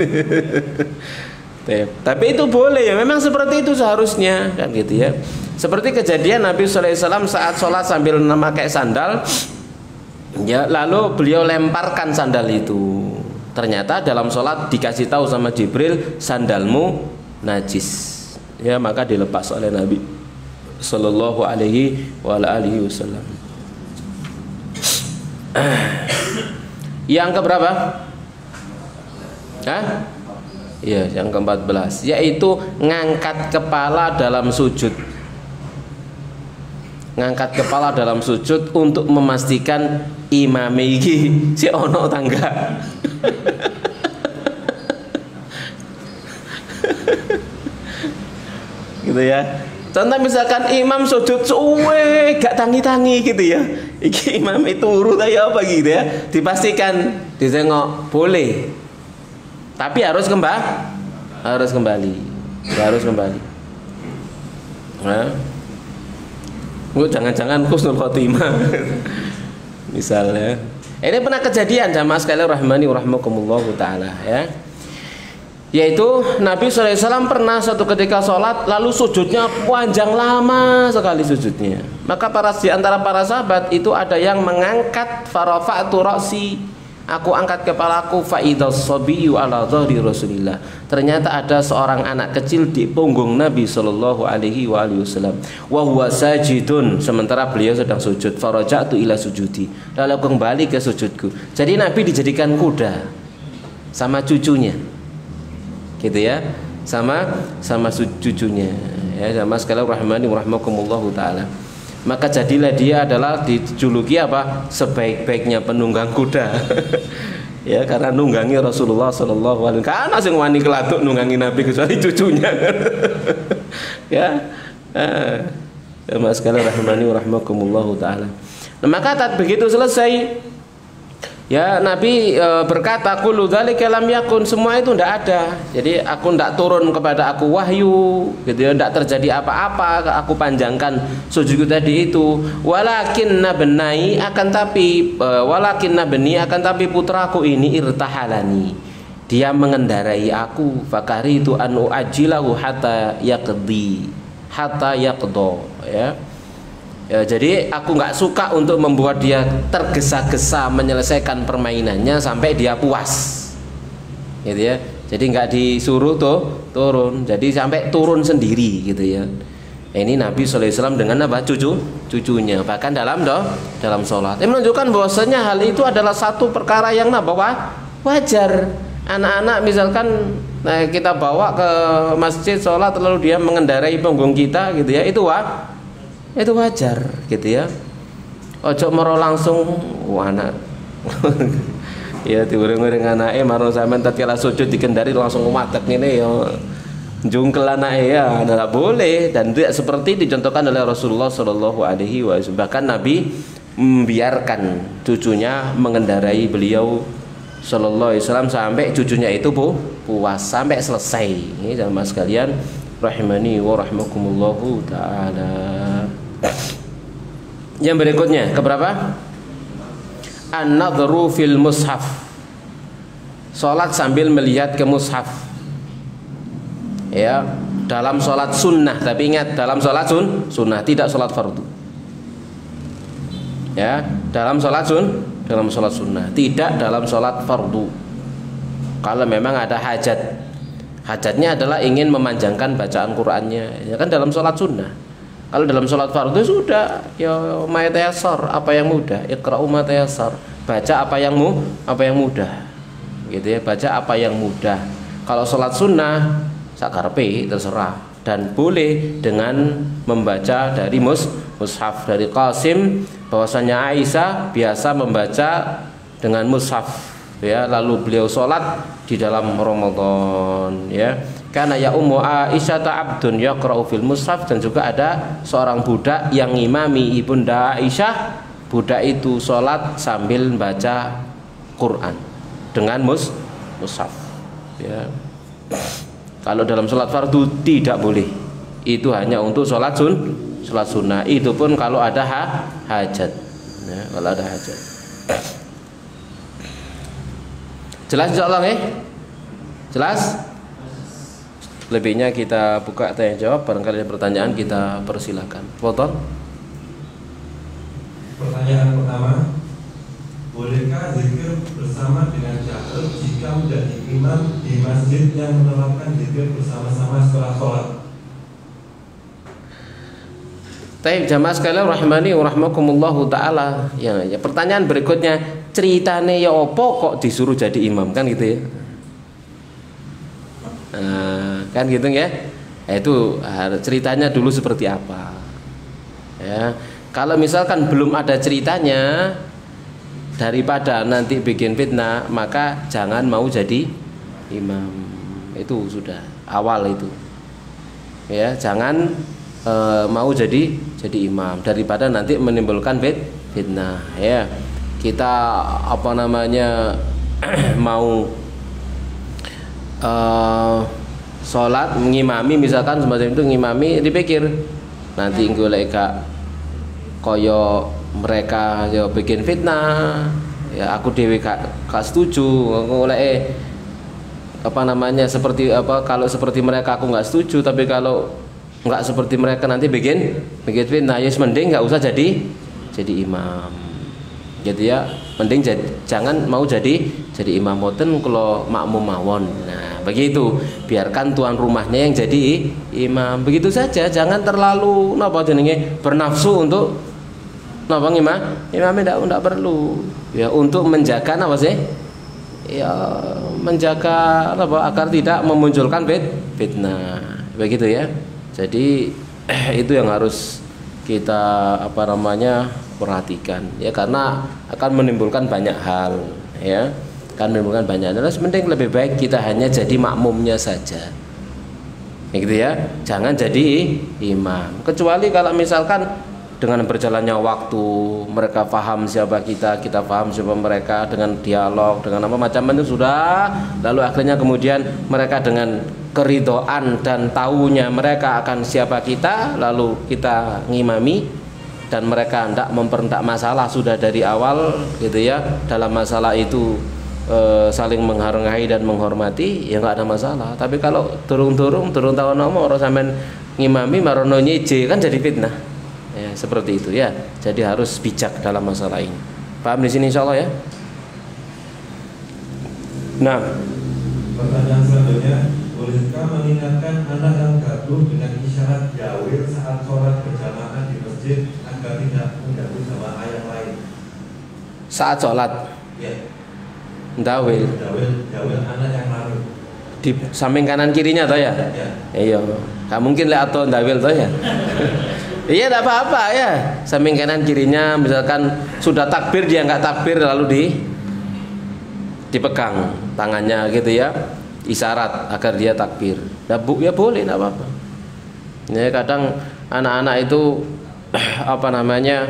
Tapi itu boleh ya, memang seperti itu seharusnya kan gitu ya. Seperti kejadian Nabi sallallahu alaihi wasallam saat sholat sambil memakai sandal ya, lalu beliau lemparkan sandal itu. Ternyata dalam sholat dikasih tahu sama Jibril, sandalmu najis ya, maka dilepas oleh Nabi sallallahu alaihi wasallam. Yang keberapa? Hah? Ya, yang ke-14, yaitu ngangkat kepala dalam sujud. Ngangkat kepala dalam sujud untuk memastikan imam iki si ono tangga. Gitu ya. Contoh misalkan imam sujud suwe gak tangi-tangi gitu ya. Iki imam itu urut aja apa gitu ya. Dipastikan ditengok boleh. Tapi harus kembali. Nah, jangan-jangan husnul khotimah. Misalnya, ini pernah kejadian jamaah sekalian rahimani rahimakumullah taala ya. Yaitu Nabi SAW pernah suatu ketika sholat lalu sujudnya panjang lama sekali sujudnya. Maka di antara para sahabat itu ada yang mengangkat farafa'tu ra'si, aku angkat kepalaku, fa'idas sabiyyu ala dhahri Rasulillah. Ternyata ada seorang anak kecil di punggung Nabi sallallahu alaihi wasallam. Wa huwa sajidun, sementara beliau sedang sujud. Faraja'tu ila sujudi, lalu kembali ke sujudku. Jadi Nabi dijadikan kuda sama cucunya. Gitu ya. Sama cucunya. Ya, sama sekalian rahimani rahimakumullahu taala. Maka jadilah dia adalah dijuluki apa? Sebaik-baiknya penunggang kuda. Ya, karena nunggangi Rasulullah sallallahu alaihi wasallam. Karena sing wani kelatuk nunggangi Nabi kecuali cucunya. Ya. Mas sekalian rahimani rahimakumullahu taala. Nah, maka begitu selesai ya Nabi berkata kullu dzalika lam yakun, semua itu tidak ada. Jadi aku tidak turun kepada aku wahyu gitu ya, tidak terjadi apa-apa, aku panjangkan sujudku tadi itu. Walakin nabni akan tapi putraku ini irtahalani, dia mengendarai aku, fakari itu anu ajilahu hatta yaqdo ya. Ya, jadi aku nggak suka untuk membuat dia tergesa-gesa menyelesaikan permainannya sampai dia puas, gitu ya. Jadi nggak disuruh turun, jadi sampai turun sendiri, gitu ya. Ini Nabi SAW dengan apa? Cucunya, bahkan dalam sholat. Ini menunjukkan bahwasanya hal itu adalah satu perkara yang wajar. Anak-anak misalkan kita bawa ke masjid sholat lalu dia mengendarai punggung kita, gitu ya, itu wajar gitu ya. Ojo moro langsung anak ya diurung-urung anake marang sampean tatkala sujud dikendari langsung matek ngene ya jungkel anake ya, tidak boleh. Dan tidak seperti dicontohkan oleh Rasulullah sallallahu alaihi wasallam. Bahkan Nabi membiarkan cucunya mengendarai beliau sallallahu alaihi wasallam sampai cucunya itu puas sampai selesai. Ini jamaah sekalian rahimani wa rahimakumullahu taala. Yang berikutnya keberapa? An-nadhru fil mushaf, salat sambil melihat ke mushaf ya, dalam salat sunnah. Tapi ingat, dalam salat sunnah, tidak salat fardu ya. Dalam salat sunnah, tidak dalam salat fardu Kalau memang ada hajat, hajatnya adalah ingin memanjangkan bacaan Qur'annya, ya kan dalam sholat sunnah. Kalau dalam sholat fardu sudah ya ma tayassar, apa yang mudah, iqra'u ma tayassar, baca apa yang mudah, gitu ya, baca apa yang mudah. Kalau sholat sunnah sakarepe terserah, dan boleh dengan membaca dari mushaf. Dari Qasim bahwasanya Aisyah biasa membaca dengan mushaf, ya, lalu beliau sholat di dalam Ramadan, ya. Karena ya ummu Aisyah abdun yaqra'u fil mushaf, dan juga ada seorang budak yang ngimami ibunda Aisyah. Budak itu sholat sambil baca Quran dengan mushaf, ya. Kalau dalam sholat fardu tidak boleh, itu hanya untuk sholat sunnah. Itu pun kalau ada hajat, ya, kalau ada hajat. Jelas insyaallah ya? Jelas? Lebihnya kita buka tanya jawab, barangkali ada pertanyaan kita persilakan. Foto. Pertanyaan pertama, bolehkah zikir bersama dengan jahar jika menjadi imam di masjid yang menerapkan zikir bersama-sama setelah sholat? Taib jamaah sekalian rahimani wa rahmakumullahu taala. Ya, pertanyaan berikutnya, ceritane ya opo kok disuruh jadi imam, kan gitu ya? Kan gitu ya. Itu ceritanya dulu seperti apa? Ya, kalau misalkan belum ada ceritanya, daripada nanti bikin fitnah, maka jangan mau jadi imam. Itu sudah awal itu. Ya, jangan mau jadi imam daripada nanti menimbulkan fitnah, ya. Kita apa namanya mau sholat mengimami, misalkan semacam itu, ngimami dipikir nanti golek koyo mereka ya bikin fitnah, ya aku dewe gak setuju, golek apa namanya seperti apa, kalau seperti mereka aku nggak setuju, tapi kalau nggak seperti mereka nanti bikin fitnah, ya mending nggak usah jadi imam, gitu ya. Mending jangan mau jadi imam, boten kalau makmum mawon. Nah begitu, biarkan tuan rumahnya yang jadi imam, begitu saja. Jangan terlalu napa jenenge bernafsu untuk napa imamnya tidak perlu, ya, untuk menjaga apa sih, ya, menjaga apa agar tidak memunculkan fitnah, begitu ya. Jadi itu yang harus kita apa namanya perhatikan, ya, karena akan menimbulkan banyak hal, ya, akan menimbulkan banyak hal. Mending lebih baik kita hanya jadi makmumnya saja, ya, gitu ya, jangan jadi imam. Kecuali kalau misalkan dengan berjalannya waktu mereka paham siapa kita paham siapa mereka, dengan dialog, dengan apa macam itu sudah, lalu akhirnya kemudian mereka dengan keridhaan dan tahunya mereka akan siapa kita, lalu kita ngimami, dan mereka tidak masalah sudah dari awal, gitu ya, dalam masalah itu saling menghargai dan menghormati, ya nggak ada masalah. Tapi kalau turun tahun nomor orang sampean ngimami marono nyeje, kan jadi fitnah, ya, seperti itu ya. Jadi harus bijak dalam masalah ini. Paham di sini insyaallah ya. Nah, pertanyaan selanjutnya, bolehkah mengingatkan anak yang gaduh dengan isyarat jawil saat sholat berjamaah di masjid agar tidak mengganggu jamaah yang lain? Saat sholat, Ya. Dawil Jawil anak yang lalu di samping kanan kirinya toh ya? Ya. Iya, nggak mungkin lah atau dawil toh ya? Iya, tidak apa-apa ya. Samping kanan kirinya, misalkan sudah takbir dia nggak takbir, lalu dipegang tangannya, gitu ya, isyarat agar dia takbir. Ya boleh, tidak apa-apa. Ya, kadang anak-anak itu apa namanya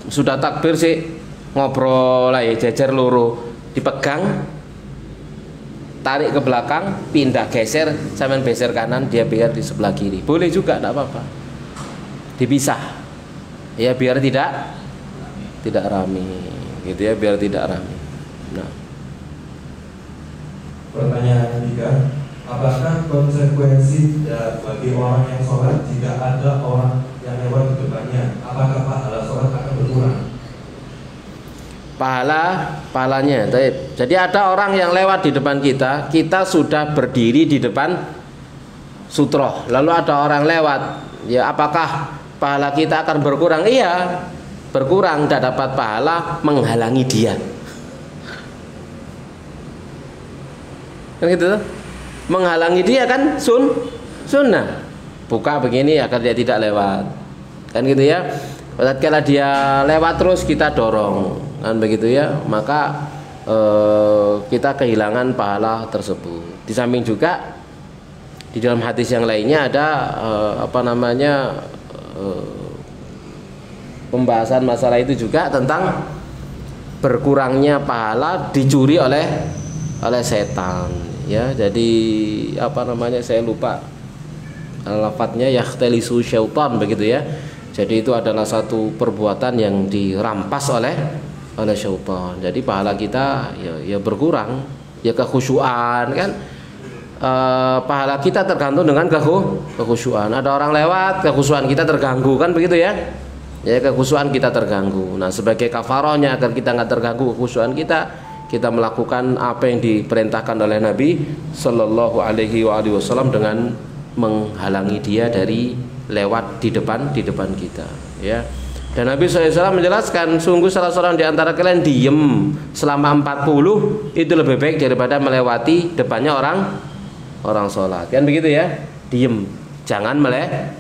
sudah takbir sih ngobrol lah ya, jejer loro, dipegang, tarik ke belakang, pindah geser, sampean geser kanan, dia biar di sebelah kiri, boleh juga, tidak apa-apa, dipisah, ya, biar tidak rame, gitu ya, biar tidak rame. Nah, pertanyaan ketiga, apakah konsekuensi bagi orang yang sholat jika ada orang yang lewat di depannya? Apakah pahala sholat akan berkurang? pahalanya. Jadi ada orang yang lewat di depan kita, kita sudah berdiri di depan sutroh, lalu ada orang lewat, ya apakah pahala kita akan berkurang? Iya, berkurang, tidak dapat pahala, menghalangi dia. Kan gitu, menghalangi dia kan sunnah. Buka begini agar dia tidak lewat, kan gitu ya. Tatkala dia lewat terus kita dorong, kan begitu ya, maka kita kehilangan pahala tersebut. Di samping juga di dalam hadis yang lainnya ada pembahasan masalah itu juga tentang berkurangnya pahala dicuri oleh setan, ya. Jadi saya lupa lafadznya, yahtalisu syaitan, begitu ya. Jadi itu adalah satu perbuatan yang dirampas oleh syaitan. Jadi pahala kita ya berkurang, ya kekhusyuan kan. Pahala kita tergantung dengan kekhusyuan. Ada orang lewat, kekhusyuan kita terganggu, kan begitu ya. Ya, kekhusyuan kita terganggu. Nah, sebagai kafarohnya agar kita nggak terganggu kekhusyuan kita melakukan apa yang diperintahkan oleh Nabi Shallallahu Alaihi Wasallam dengan menghalangi dia dari lewat di depan kita, ya. Dan Nabi SAW menjelaskan, sungguh salah seorang di antara kalian diem selama 40 itu lebih baik daripada melewati depannya orang sholat, kan begitu ya. Diem, jangan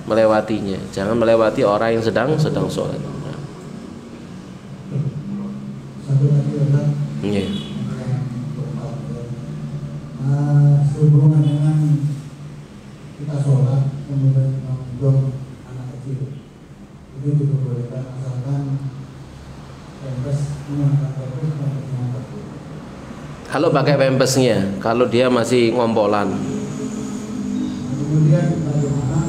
melewatinya, jangan melewati orang yang sedang sholat. Satu lagi adalah sehubungan dengan kita sholat kemudian mendorong anak kecil, itu diperbolehkan asalkan pempes menggunakan pempes. Kalau pakai pempesnya, kalau dia masih ngompolan. Kemudian bagaimana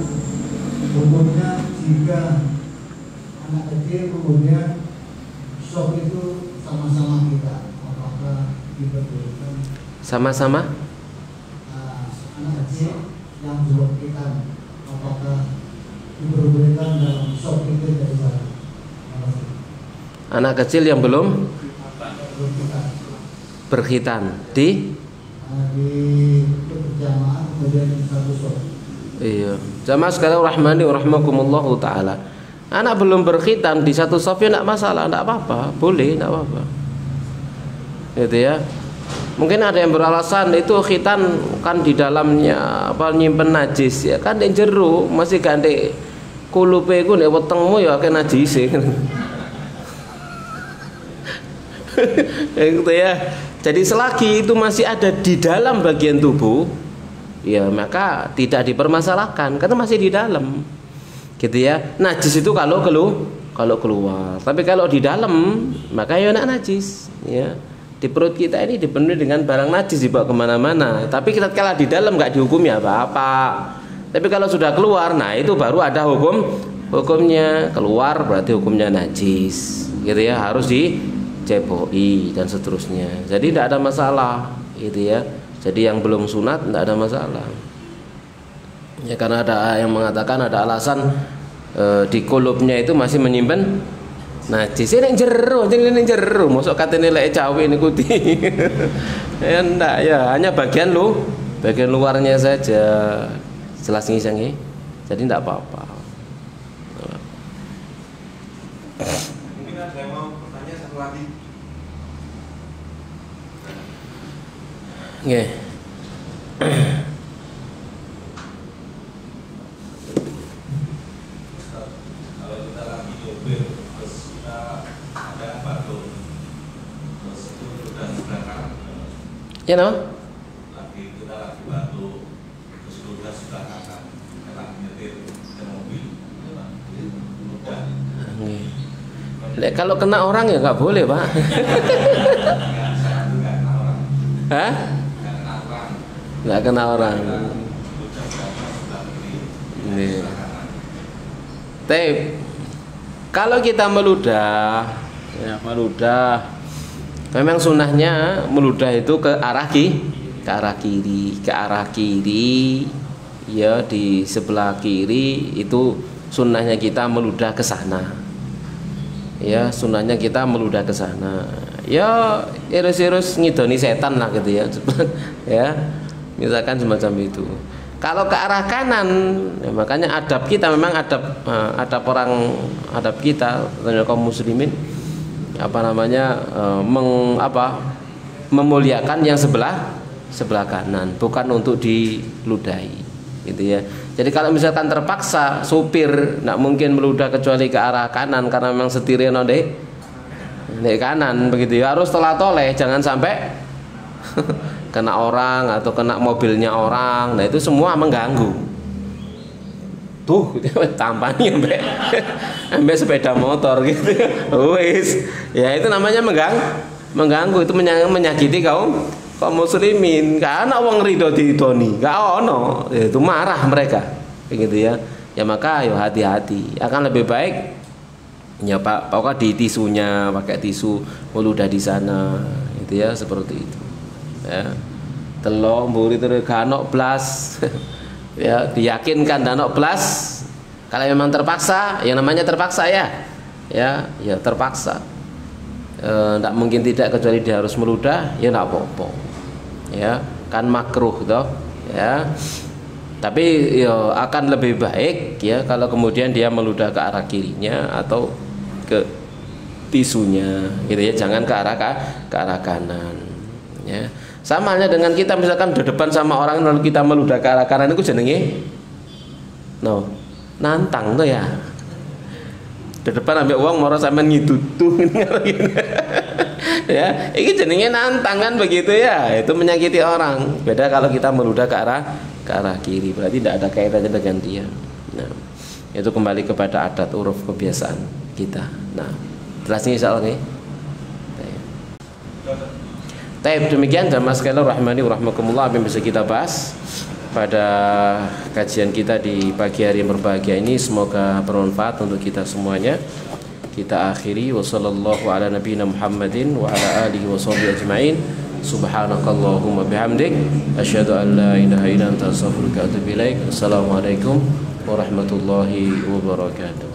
hukumnya jika anak kecil kemudian shock itu sama-sama kita, apakah diperbolehkan? Sama-sama? Anak kecil yang belum kita, apakah diperbolehkan dalam shock itu dari sana? Anak kecil yang belum berkhitan di berjamaah kemudian satu shock. Iya, jamaah sekalian rahmani wa rahmakumullahu taala. Anak belum berkhitan di satu shaf ya enggak masalah, enggak apa-apa, boleh, enggak apa-apa. Gitu ya. Mungkin ada yang beralasan itu khitan kan di dalamnya nyimpen najis, ya kan di jero masih ganti kulupe iku nek wetengmu ya akeh najis. Gitu ya. Jadi selagi itu masih ada di dalam bagian tubuh, ya maka tidak dipermasalahkan karena masih di dalam. Gitu ya. Najis itu kalau keluar. Tapi kalau di dalam maka ya nak najis, ya. Di perut kita ini dipenuhi dengan barang najis dibawa kemana-mana. Tapi kita kalau di dalam nggak dihukumi apa-apa. Tapi kalau sudah keluar, nah itu baru ada hukumnya. Keluar berarti hukumnya najis, gitu ya, harus diceboi dan seterusnya. Jadi tidak ada masalah, gitu ya. Jadi yang belum sunat tidak ada masalah. Ya karena ada yang mengatakan ada alasan di kulubnya itu masih menyimpan najis. Ini jero, mosok katene lek cawe niku di. Ya ndak ya, hanya bagian luarnya saja. Jelas ngiseng. Jadi ndak apa-apa. Mungkin ada yang mau bertanya satu lagi. Nggih. Kalau kita lagi mobil terus kita ada batuk, terus itu sudah sebelah kanan. Ya no? Kita lagi batuk, terus sudah sebelah kanan. Kita lagi nyetir ke mobil, udah. Kalau kena orang ya nggak boleh, Pak. Hah? Nggak kena orang. Tapi kalau kita meludah, ya meludah, memang sunnahnya meludah itu ke arah kiri, ya di sebelah kiri itu sunnahnya kita meludah ke sana. Ya sunnahnya kita meludah ke sana. ya irus-irus ngidoni setan lah gitu ya. Ya, misalkan semacam itu. Kalau ke arah kanan, ya makanya adab kita memang adab kita kaum muslimin apa namanya memuliakan yang sebelah kanan, bukan untuk diludahi, gitu ya. Jadi kalau misalkan terpaksa supir nggak mungkin meludah kecuali ke arah kanan karena memang setirnya di kanan begitu ya, harus toleh, jangan sampai kena orang atau kena mobilnya orang. Nah itu semua mengganggu. Tuh tampani sampai sepeda motor gitu. Wis, ya itu namanya mengganggu, itu menyakiti kaum muslimin. Karena wong rido didoni, gak ono, itu marah mereka, begitu ya. Ya maka ayo hati-hati. Akan lebih baik ya Pak, pokoknya di tisunya pakai tisu meludah di sana, gitu ya, seperti itu. Ya, telok mburi terus kanok blas. Ya, diyakinkan danok blas. Kalau memang terpaksa, yang namanya terpaksa ya terpaksa. Tidak mungkin tidak kecuali dia harus meludah, ya tidak apa-apa. Ya, kan makruh toh, ya. Tapi ya akan lebih baik ya kalau kemudian dia meludah ke arah kirinya atau ke tisunya, gitu ya, jangan ke arah kanan. Ya. Sama halnya dengan kita misalkan di depan sama orang lalu kita meludah ke arah kanan, itu jenenge nantang tuh ya. Di depan ambek uang moro sampean ngidutu ya, ini jenenge nantang kan begitu ya. Itu menyakiti orang. Beda kalau kita meludah ke arah kiri, berarti tidak ada kaitannya dengan dia. Nah, itu kembali kepada adat uruf kebiasaan kita. Nah, jelas nih insyaallah nih. Baik, demikian jamaah sekalian rahmani wa rahmakumullah apa yang bisa kita bahas pada kajian kita di pagi hari yang berbahagia ini. Semoga bermanfaat untuk kita semuanya. Kita akhiri wa sallallahu ala nabiyina Muhammadin wa ala alihi wa sahbihi ajma'in. Subhanakallahumma bihamdik asyhadu an la ilaha illa anta astaghfiruka wa atubu ilaik. Assalamualaikum warahmatullahi wabarakatuh.